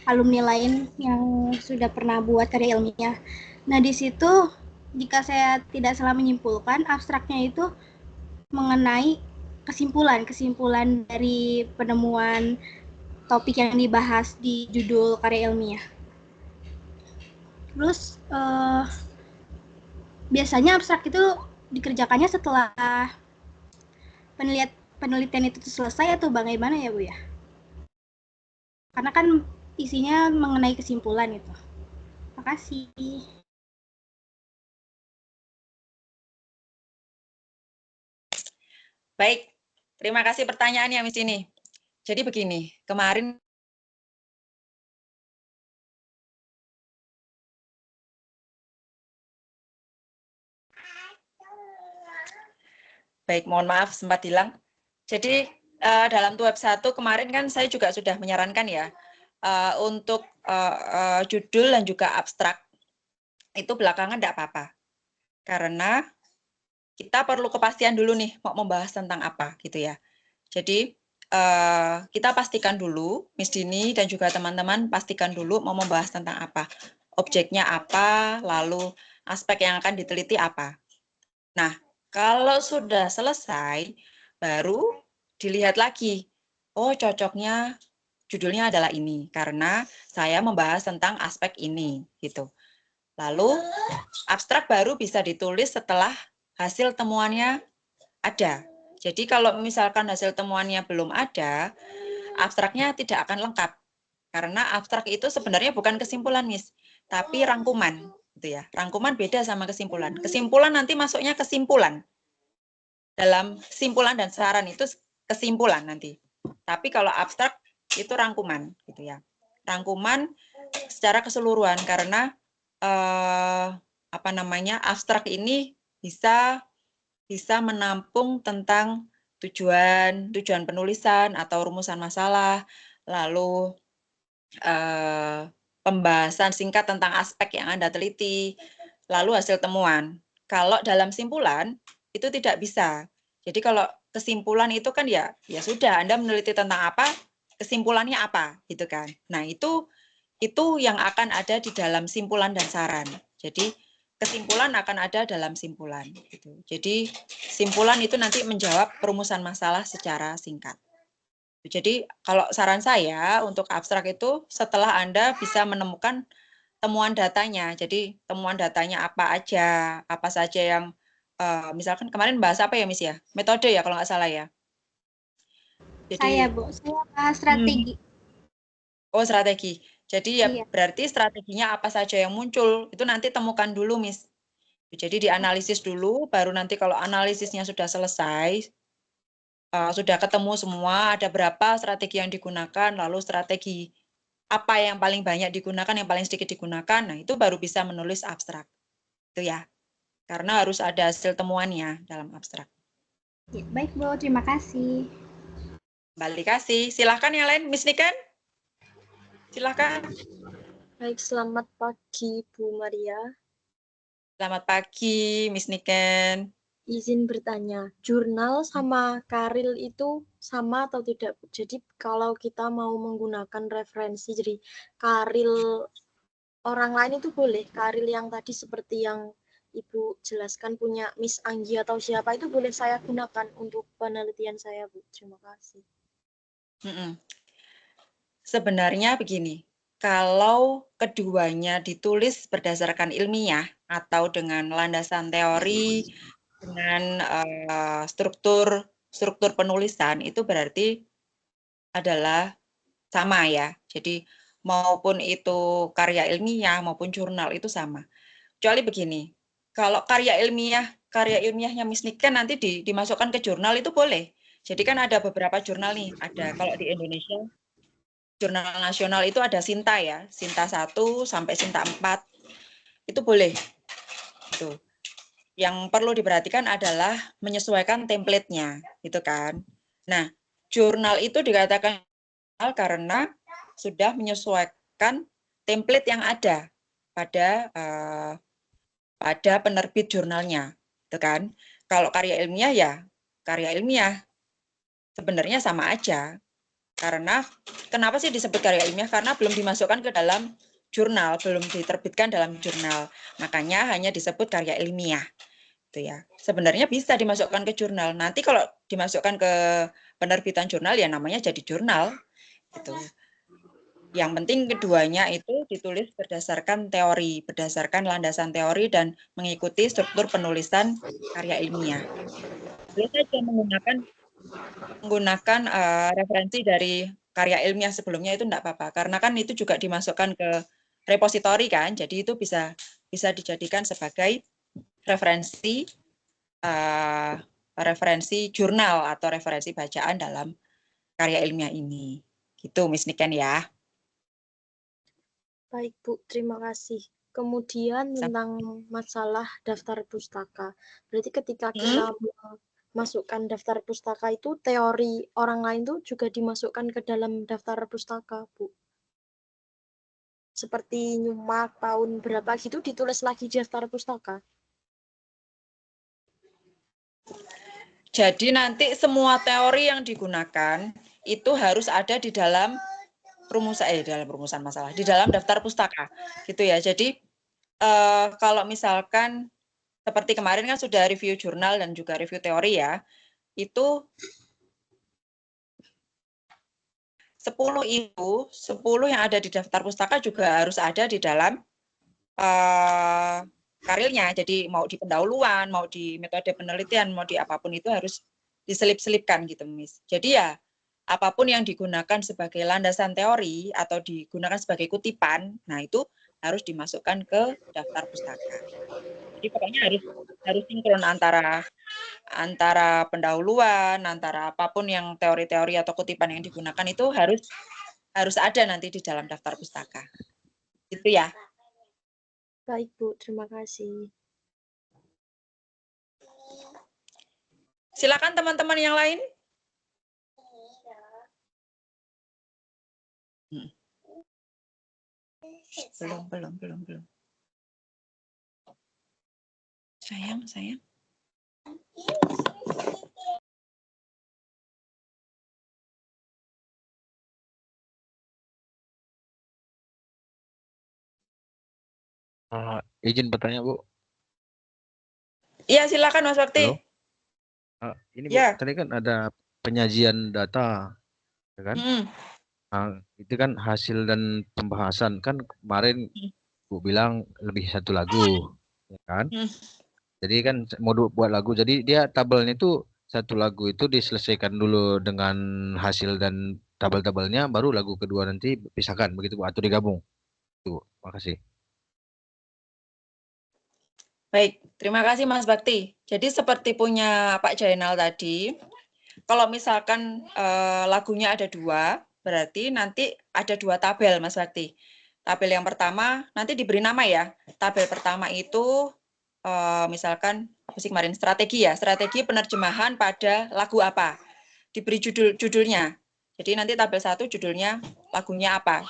alumni lain yang sudah pernah buat karya ilmiah. Nah di situ jika saya tidak salah menyimpulkan, abstraknya itu mengenai kesimpulan dari penemuan topik yang dibahas di judul karya ilmiah. Terus biasanya abstrak itu dikerjakannya setelah penelitian itu selesai atau bagaimana ya Bu ya? Karena kan isinya mengenai kesimpulan itu. Terima kasih. Baik, terima kasih pertanyaannya Miss ini. Jadi begini, kemarin baik, mohon maaf sempat hilang. Jadi dalam web 1 kemarin kan saya juga sudah menyarankan ya untuk judul dan juga abstrak itu belakangan tidak apa-apa. Karena kita perlu kepastian dulu nih mau membahas tentang apa gitu ya. Jadi kita pastikan dulu, Miss Dini dan juga teman-teman pastikan dulu mau membahas tentang apa. Objeknya apa, lalu aspek yang akan diteliti apa. Nah, kalau sudah selesai, baru dilihat lagi. Oh, cocoknya judulnya adalah ini, karena saya membahas tentang aspek ini. Gitu. Lalu, abstrak baru bisa ditulis setelah hasil temuannya ada. Jadi kalau misalkan hasil temuannya belum ada, abstraknya tidak akan lengkap. Karena abstrak itu sebenarnya bukan kesimpulan, Miss, tapi rangkuman. Gitu ya. Rangkuman beda sama kesimpulan. Kesimpulan nanti masuknya kesimpulan. Dalam simpulan dan saran itu kesimpulan nanti. Tapi kalau abstrak itu rangkuman, gitu ya. Rangkuman secara keseluruhan karena abstrak ini bisa menampung tentang tujuan penulisan atau rumusan masalah, lalu pembahasan singkat tentang aspek yang Anda teliti, lalu hasil temuan. Kalau dalam simpulan itu tidak bisa. Jadi kalau kesimpulan itu kan ya sudah Anda meneliti tentang apa, kesimpulannya apa, gitu kan. Nah, itu yang akan ada di dalam simpulan dan saran. Jadi kesimpulan akan ada dalam simpulan. Gitu. Jadi simpulan itu nanti menjawab perumusan masalah secara singkat. Jadi kalau saran saya untuk abstrak itu setelah Anda bisa menemukan temuan datanya. Jadi temuan datanya apa aja, apa saja yang misalkan kemarin bahas apa ya Miss ya? Metode ya kalau nggak salah ya. Jadi, Saya Bu, saya bahas strategi. Oh strategi. Jadi ya Iya. berarti strateginya apa saja yang muncul, itu nanti temukan dulu, Miss. Jadi dianalisis dulu, baru nanti kalau analisisnya sudah selesai, sudah ketemu semua, ada berapa strategi yang digunakan, lalu strategi apa yang paling banyak digunakan, yang paling sedikit digunakan, nah itu baru bisa menulis abstrak. Itu ya. Karena harus ada hasil temuannya dalam abstrak. Ya, baik Bu, terima kasih. Balik kasih. Silahkan yang lain, Miss Niken. Silahkan. Baik, selamat pagi Bu Maria. Selamat pagi, Miss Niken. Izin bertanya, jurnal sama karil itu sama atau tidak? Jadi kalau kita mau menggunakan referensi, jadi karil orang lain itu boleh, karil yang tadi seperti yang Ibu jelaskan punya Miss Anggi atau siapa itu boleh saya gunakan untuk penelitian saya, Bu. Terima kasih. Sebenarnya begini, kalau keduanya ditulis berdasarkan ilmiah atau dengan landasan teori, dengan struktur penulisan, itu berarti adalah sama ya. Jadi maupun itu karya ilmiah maupun jurnal itu sama. Kecuali begini, kalau karya ilmiahnya Miss Niken nanti dimasukkan ke jurnal itu boleh. Jadi kan ada beberapa jurnal nih, ada kalau di Indonesia jurnal nasional itu ada Sinta ya, Sinta 1 sampai Sinta 4. Itu boleh. Itu. Yang perlu diperhatikan adalah menyesuaikan template-nya, gitu kan. Nah, jurnal itu dikatakan karena sudah menyesuaikan template yang ada pada penerbit jurnalnya, gitu kan? Kalau karya ilmiah ya karya ilmiah, sebenarnya sama aja. Karena kenapa sih disebut karya ilmiah? Karena belum dimasukkan ke dalam jurnal, belum diterbitkan dalam jurnal. Makanya hanya disebut karya ilmiah. Itu ya. Sebenarnya bisa dimasukkan ke jurnal. Nanti kalau dimasukkan ke penerbitan jurnal ya namanya jadi jurnal. Gitu. Yang penting keduanya itu ditulis berdasarkan teori, berdasarkan landasan teori dan mengikuti struktur penulisan karya ilmiah. Boleh saja menggunakan referensi dari karya ilmiah sebelumnya itu enggak apa-apa, karena kan itu juga dimasukkan ke repositori kan, jadi itu bisa dijadikan sebagai referensi jurnal atau referensi bacaan dalam karya ilmiah ini. Gitu, Miss Niken ya. Baik, Bu. Terima kasih. Kemudian tentang masalah daftar pustaka. Berarti ketika kita masukkan daftar pustaka itu, teori orang lain itu juga dimasukkan ke dalam daftar pustaka, Bu. Seperti nyumak tahun berapa gitu ditulis lagi di daftar pustaka. Jadi nanti semua teori yang digunakan itu harus ada di dalam rumusan masalah, di dalam daftar pustaka, gitu ya. Jadi kalau misalkan seperti kemarin kan sudah review jurnal dan juga review teori ya, itu 10 yang ada di daftar pustaka juga harus ada di dalam karilnya. Jadi mau di pendahuluan, mau di metode penelitian, mau di apapun itu harus diselip-selipkan gitu, Miss. Jadi ya apapun yang digunakan sebagai landasan teori atau digunakan sebagai kutipan, nah itu harus dimasukkan ke daftar pustaka. Jadi pokoknya harus sinkron antara pendahuluan, antara apapun yang teori-teori atau kutipan yang digunakan itu harus ada nanti di dalam daftar pustaka. Gitu ya. Baik, Bu. Terima kasih. Silakan teman-teman yang lain. Belum. Sayang. Izin bertanya, Bu. Iya, silakan Mas Bakti. Halo. Ini Bu, Ya. tadi kan ada penyajian data, ya kan? Itu kan hasil dan pembahasan kan kemarin Bu bilang lebih satu lagu, ya kan? Jadi kan mau buat lagu, jadi dia tabelnya itu satu lagu itu diselesaikan dulu dengan hasil dan tabel-tabelnya, baru lagu kedua nanti pisahkan begitu Bu, atau digabung. Itu, makasih. Baik, terima kasih Mas Bakti. Jadi seperti punya Pak Jainal tadi, kalau misalkan lagunya ada 2, berarti nanti ada 2 tabel Mas Bakti. Tabel yang pertama nanti diberi nama ya. Tabel pertama itu misalkan apa sih kemarin strategi penerjemahan pada lagu apa. Diberi judulnya. Jadi nanti tabel 1 judulnya lagunya apa.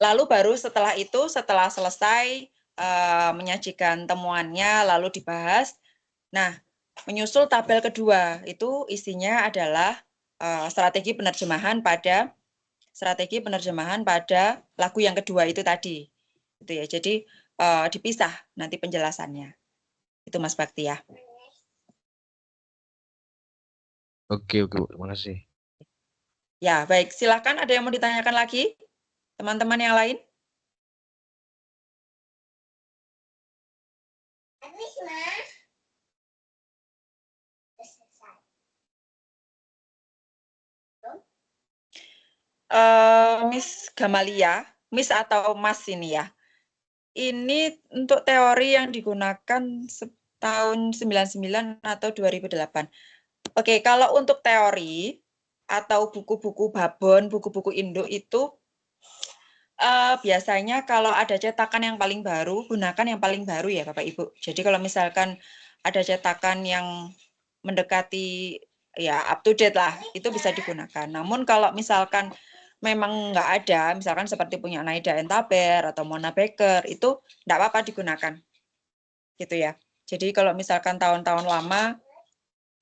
Lalu baru setelah itu, setelah selesai menyajikan temuannya, lalu dibahas. Nah, menyusul tabel kedua, itu isinya adalah strategi penerjemahan pada lagu yang kedua itu tadi. Gitu ya. Jadi dipisah nanti penjelasannya. Itu Mas Bakti ya. Oke, Bu. Terima kasih. Ya, baik. Silakan ada yang mau ditanyakan lagi? Teman-teman yang lain? Miss Gamalia, Miss atau Mas ini ya. Ini untuk teori yang digunakan tahun 99 atau 2008. Oke, kalau untuk teori atau buku-buku babon, buku-buku induk itu biasanya kalau ada cetakan yang paling baru, gunakan yang paling baru ya Bapak Ibu. Jadi kalau misalkan ada cetakan yang mendekati ya up to date lah, itu bisa digunakan. Namun kalau misalkan memang nggak ada, misalkan seperti punya Naida Entaber atau Mona Baker, itu nggak apa-apa digunakan, gitu ya. Jadi kalau misalkan tahun-tahun lama,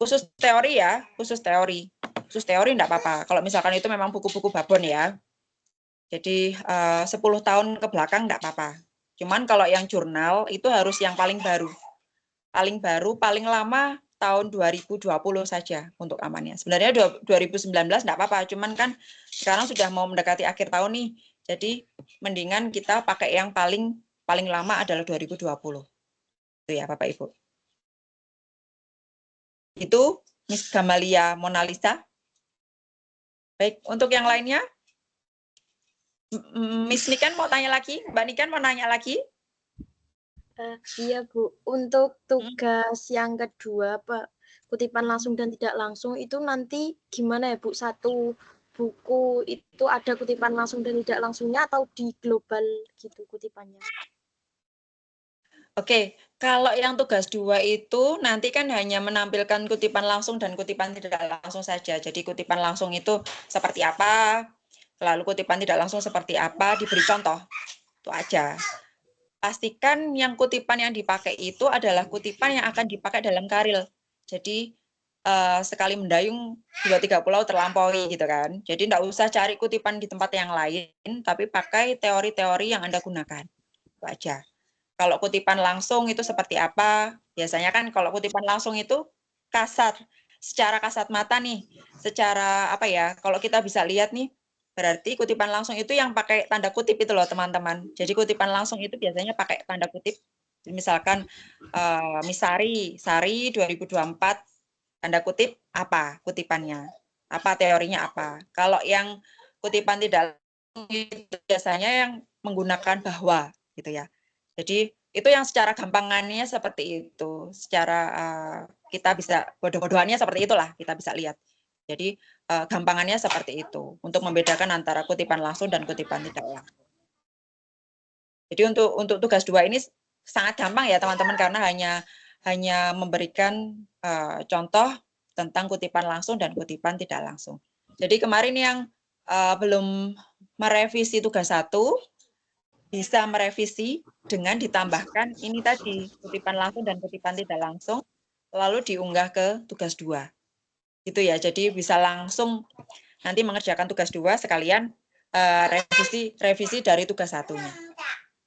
khusus teori ya, khusus teori nggak apa-apa. Kalau misalkan itu memang buku-buku babon ya, jadi 10 tahun ke belakang nggak apa-apa. Cuman kalau yang jurnal itu harus yang paling baru, paling lama tahun 2020 saja untuk amannya. Sebenarnya 2019 nggak apa-apa, cuman kan sekarang sudah mau mendekati akhir tahun nih, jadi mendingan kita pakai yang paling lama adalah 2020. Itu ya Bapak Ibu. Itu Miss Gamalia Mona Lisa. Baik, untuk yang lainnya, Miss Niken mau tanya lagi? Mbak Niken mau nanya lagi? Iya Bu, untuk tugas yang kedua, Pak, kutipan langsung dan tidak langsung itu nanti gimana ya Bu? Satu buku itu ada kutipan langsung dan tidak langsungnya atau di global gitu kutipannya? Oke, kalau yang tugas 2 itu nanti kan hanya menampilkan kutipan langsung dan kutipan tidak langsung saja. Jadi kutipan langsung itu seperti apa, lalu kutipan tidak langsung seperti apa, diberi contoh. Itu aja. Pastikan yang kutipan yang dipakai itu adalah kutipan yang akan dipakai dalam karil. Jadi sekali mendayung 2-3 pulau terlampaui gitu kan. Jadi tidak usah cari kutipan di tempat yang lain, tapi pakai teori-teori yang Anda gunakan. Itu aja. Kalau kutipan langsung itu seperti apa? Biasanya kan kalau kutipan langsung itu kasat, secara kasat mata nih, secara apa ya, kalau kita bisa lihat nih, berarti kutipan langsung itu yang pakai tanda kutip itu loh teman-teman. Jadi kutipan langsung itu biasanya pakai tanda kutip. Misalkan Sari 2024, tanda kutip apa kutipannya, apa teorinya apa. Kalau yang kutipan tidak itu biasanya yang menggunakan bahwa gitu ya. Jadi itu yang secara gampangannya seperti itu. Secara kita bisa bodoh-bodohannya seperti itulah kita bisa lihat. Jadi gampangannya seperti itu untuk membedakan antara kutipan langsung dan kutipan tidak langsung. Jadi untuk tugas 2 ini sangat gampang ya teman-teman karena hanya memberikan contoh tentang kutipan langsung dan kutipan tidak langsung. Jadi kemarin yang belum merevisi tugas 1 bisa merevisi dengan ditambahkan ini tadi, kutipan langsung dan kutipan tidak langsung, lalu diunggah ke tugas 2. Gitu ya, jadi bisa langsung nanti mengerjakan tugas 2 sekalian revisi dari tugas 1-nya.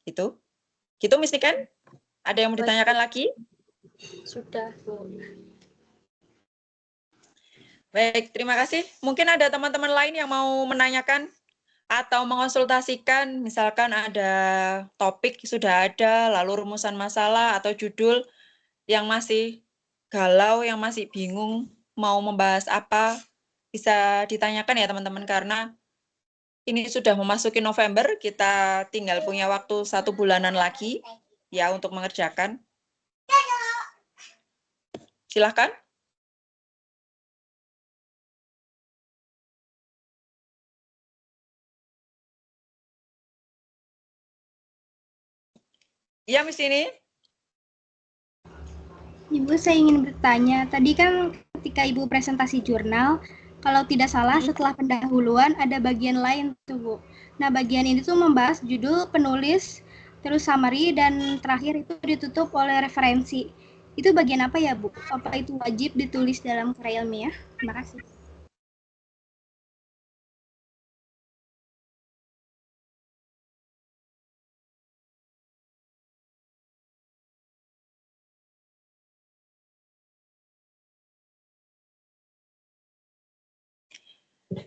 Gitu. Gitu Miss Niken? Ada yang mau ditanyakan lagi? Sudah, Bu. Baik, terima kasih. Mungkin ada teman-teman lain yang mau menanyakan atau mengonsultasikan, misalkan ada topik sudah ada, lalu rumusan masalah atau judul yang masih galau, yang masih bingung mau membahas apa, bisa ditanyakan ya teman-teman, karena ini sudah memasuki November, kita tinggal punya waktu 1 bulanan lagi ya untuk mengerjakan. Silahkan. Iya, Miss ini. Ibu, saya ingin bertanya, tadi kan ketika Ibu presentasi jurnal, kalau tidak salah setelah pendahuluan ada bagian lain tuh Bu. Nah bagian ini tuh membahas judul, penulis, terus summary, dan terakhir itu ditutup oleh referensi. Itu bagian apa ya Bu? Apa itu wajib ditulis dalam karya ilmiah? Terima kasih.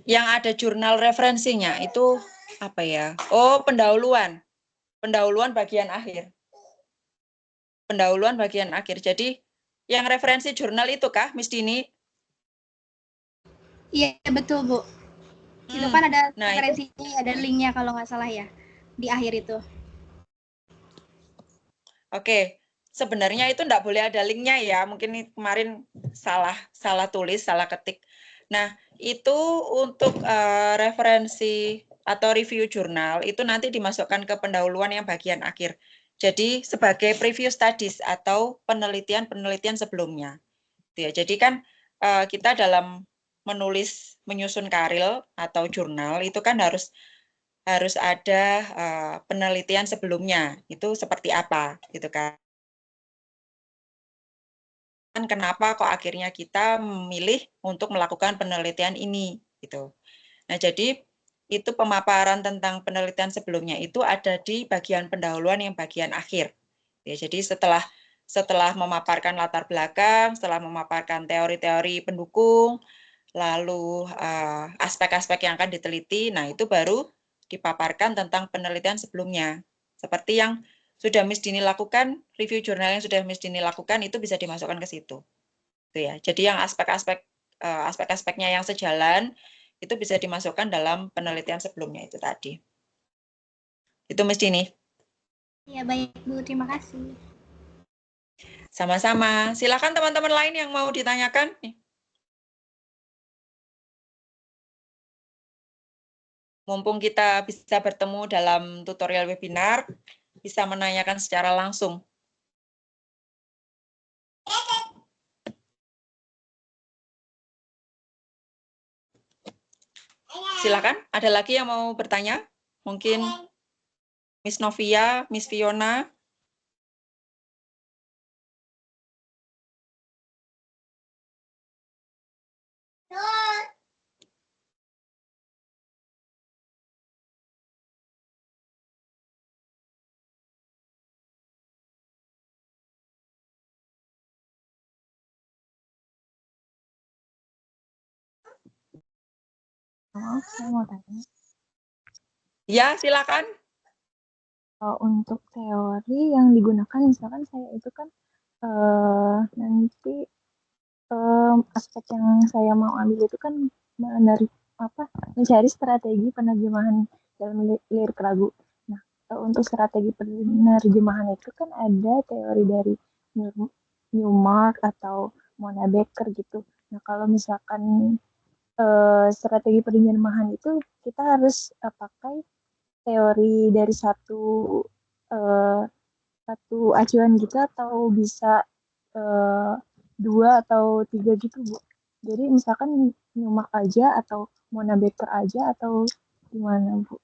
Yang ada jurnal referensinya itu apa ya? Oh, pendahuluan. Pendahuluan bagian akhir. Pendahuluan bagian akhir. Jadi yang referensi jurnal itu kah, Miss Dini? Iya, betul Bu. Itu kan ada referensinya, itu, ada linknya kalau nggak salah ya, di akhir itu. Oke, sebenarnya itu enggak boleh ada linknya ya, mungkin kemarin salah tulis, salah ketik. Nah, itu untuk referensi atau review jurnal, itu nanti dimasukkan ke pendahuluan yang bagian akhir. Jadi sebagai preview studies atau penelitian-penelitian sebelumnya. Ya, jadi kan kita dalam menyusun karil atau jurnal itu kan harus ada penelitian sebelumnya. Itu seperti apa gitu kan. Kenapa kok akhirnya kita memilih untuk melakukan penelitian ini gitu. Nah, jadi itu pemaparan tentang penelitian sebelumnya itu ada di bagian pendahuluan yang bagian akhir. Ya, jadi setelah memaparkan latar belakang, setelah memaparkan teori-teori pendukung, lalu aspek-aspek yang akan diteliti, nah itu baru dipaparkan tentang penelitian sebelumnya. Seperti yang sudah Miss Dini lakukan, review jurnal yang sudah Miss Dini lakukan itu bisa dimasukkan ke situ. Itu ya. Jadi yang aspek-aspeknya yang sejalan itu bisa dimasukkan dalam penelitian sebelumnya itu tadi. Itu Miss Dini. Ya, baik Bu, terima kasih. Sama-sama. Silakan teman-teman lain yang mau ditanyakan. Mumpung kita bisa bertemu dalam tutorial webinar, bisa menanyakan secara langsung. Silakan, ada lagi yang mau bertanya? Mungkin Miss Novia, Miss Fiona. Maaf, saya mau tanya. Ya, silakan. Untuk teori yang digunakan, misalkan saya itu kan nanti aspek yang saya mau ambil itu kan mencari strategi penerjemahan dalam lirik lagu. Nah, untuk strategi penerjemahan itu kan ada teori dari Newmark atau Mona Baker gitu. Nah, kalau misalkan strategi penerjemahan itu kita harus pakai teori dari satu acuan gitu atau bisa 2 atau 3 gitu Bu. Jadi misalkan Newmark aja atau Mona Baker aja atau gimana Bu?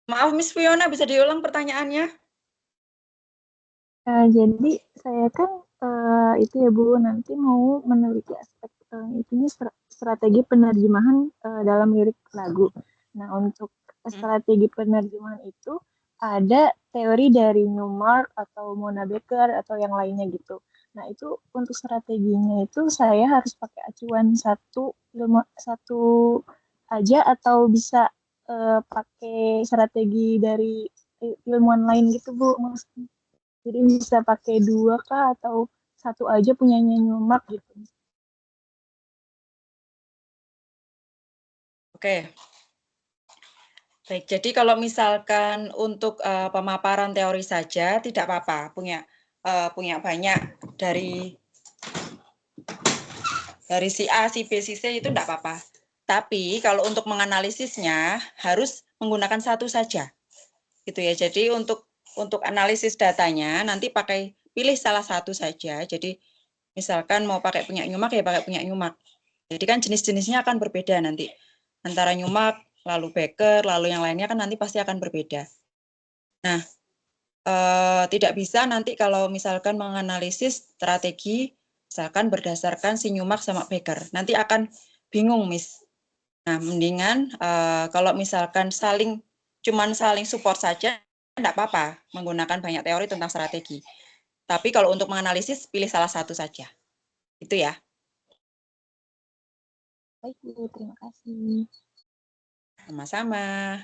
Maaf Miss Fiona, bisa diulang pertanyaannya? Jadi saya kan itu ya Bu, nanti mau meneliti aspek itunya strategi penerjemahan dalam lirik lagu. Nah, untuk strategi penerjemahan itu ada teori dari Newmark atau Mona Baker atau yang lainnya gitu. Nah, itu untuk strateginya itu saya harus pakai acuan satu aja atau bisa pakai strategi dari ilmuwan lain gitu Bu, maksudnya. Jadi bisa pakai 2 kah atau 1 aja punyanya Newmark gitu. Oke. Baik, jadi kalau misalkan untuk pemaparan teori saja tidak apa-apa, punya banyak dari si A, si B, si C itu tidak apa-apa. Tapi kalau untuk menganalisisnya harus menggunakan satu saja. Gitu ya. Jadi untuk analisis datanya nanti pilih salah satu saja. Jadi misalkan mau pakai punya Newmark ya pakai punya Newmark. Jadi kan jenis-jenisnya akan berbeda nanti. Antara Newmark, lalu Baker, lalu yang lainnya kan nanti pasti akan berbeda. Nah, tidak bisa nanti kalau misalkan menganalisis strategi misalkan berdasarkan si Newmark sama Baker. Nanti akan bingung, Miss. Nah, mendingan kalau misalkan cuman saling support saja, tidak apa-apa menggunakan banyak teori tentang strategi. Tapi kalau untuk menganalisis, pilih salah satu saja. Itu ya. Baik Bu, terima kasih. Sama-sama.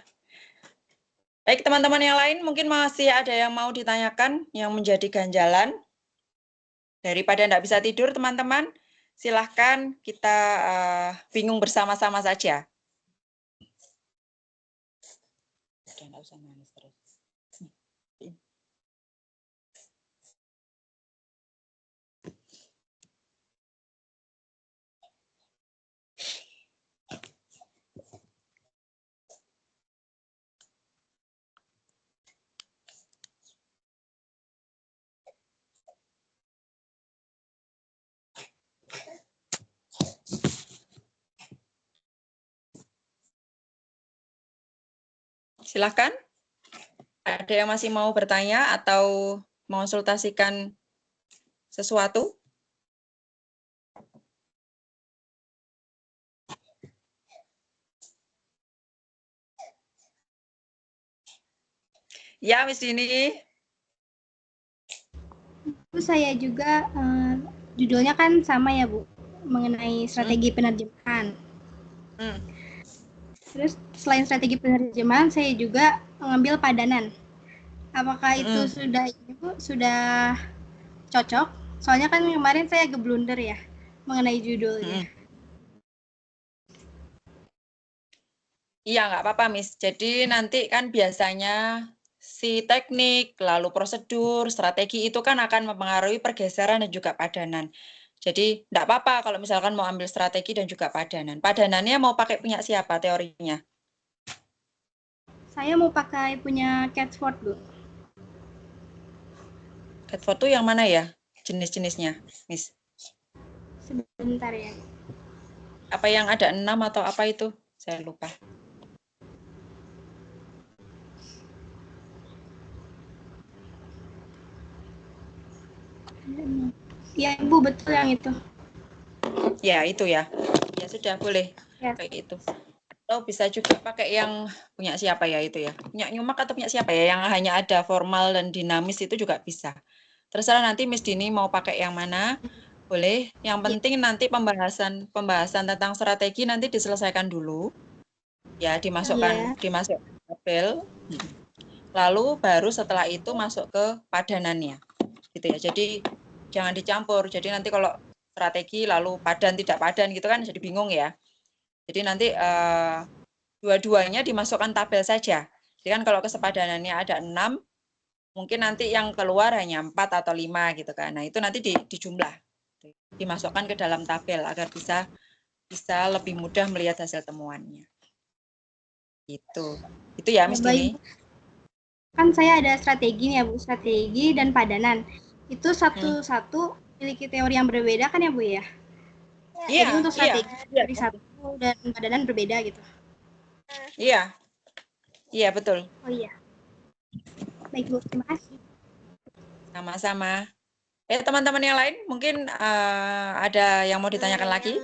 Baik, teman-teman yang lain mungkin masih ada yang mau ditanyakan yang menjadi ganjalan. Daripada tidak bisa tidur, teman-teman, silahkan kita bingung bersama-sama saja. Udah, nggak usah nangis terus. Silahkan. Ada yang masih mau bertanya atau mengonsultasikan sesuatu? Ya, Miss Dini. Bu, saya juga judulnya kan sama ya Bu, mengenai strategi penerjemahan. Terus selain strategi penerjemahan, saya juga mengambil padanan. Apakah itu sudah cocok? Soalnya kan kemarin saya agak blunder ya mengenai judulnya. Iya, nggak apa-apa, Miss. Jadi nanti kan biasanya si teknik, lalu prosedur, strategi itu kan akan mempengaruhi pergeseran dan juga padanan. Jadi nggak apa-apa kalau misalkan mau ambil strategi dan juga padanan. Padanannya mau pakai punya siapa teorinya? Saya mau pakai punya Catford, Bu. Catford tuh yang mana ya jenis-jenisnya, Miss? Sebentar ya. Apa yang ada 6 atau apa itu? Saya lupa. Iya, Ibu, betul yang itu. Ya, itu ya. Ya sudah, boleh. Ya. Kayak itu. Atau bisa juga pakai yang punya siapa ya itu ya. Punya Nyumak atau punya siapa ya, yang hanya ada formal dan dinamis itu juga bisa. Terserah nanti Miss Dini mau pakai yang mana. Boleh. Yang penting nanti pembahasan tentang strategi nanti diselesaikan dulu. Ya, dimasukkan tabel. Lalu baru setelah itu masuk ke padanannya. Gitu ya. Jadi jangan dicampur. Jadi nanti kalau strategi lalu padan tidak padan gitu kan jadi bingung ya. Jadi nanti dua-duanya dimasukkan tabel saja. Jadi kan kalau kesepadanannya ada 6, mungkin nanti yang keluar hanya 4 atau 5 gitu kan. Nah, itu nanti dijumlah. Dimasukkan ke dalam tabel agar bisa lebih mudah melihat hasil temuannya. Itu ya Miss Dini. Kan saya ada strategi nih ya Bu, strategi dan padanan. Itu satu-satu memiliki teori yang berbeda kan ya Bu ya? Jadi untuk strategi dari satu dan padanan berbeda gitu. Iya. Iya, betul. Oh iya. Baik Bu, terima kasih. Sama-sama. Teman-teman yang lain mungkin ada yang mau ditanyakan lagi?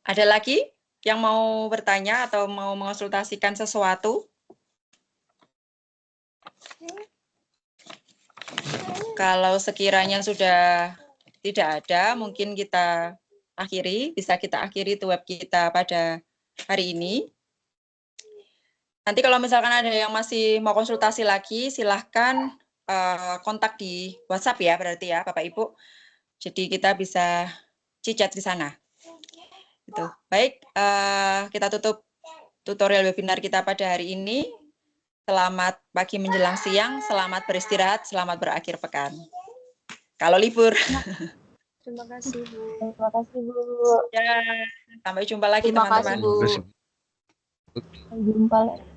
Ada lagi yang mau bertanya atau mau mengonsultasikan sesuatu? Kalau sekiranya sudah tidak ada, mungkin kita akhiri, bisa kita akhiri web kita pada hari ini. Nanti kalau misalkan ada yang masih mau konsultasi lagi, silahkan kontak di WhatsApp ya, berarti ya Bapak Ibu. Jadi kita bisa cicat di sana. Itu. Baik, kita tutup tutorial webinar kita pada hari ini. Selamat pagi menjelang siang, selamat beristirahat, selamat berakhir pekan. Kalau libur. Terima kasih, Bu. Terima kasih, Bu. Ya, sampai jumpa lagi Terima teman-teman. kasih, Bu. Sampai jumpa lagi.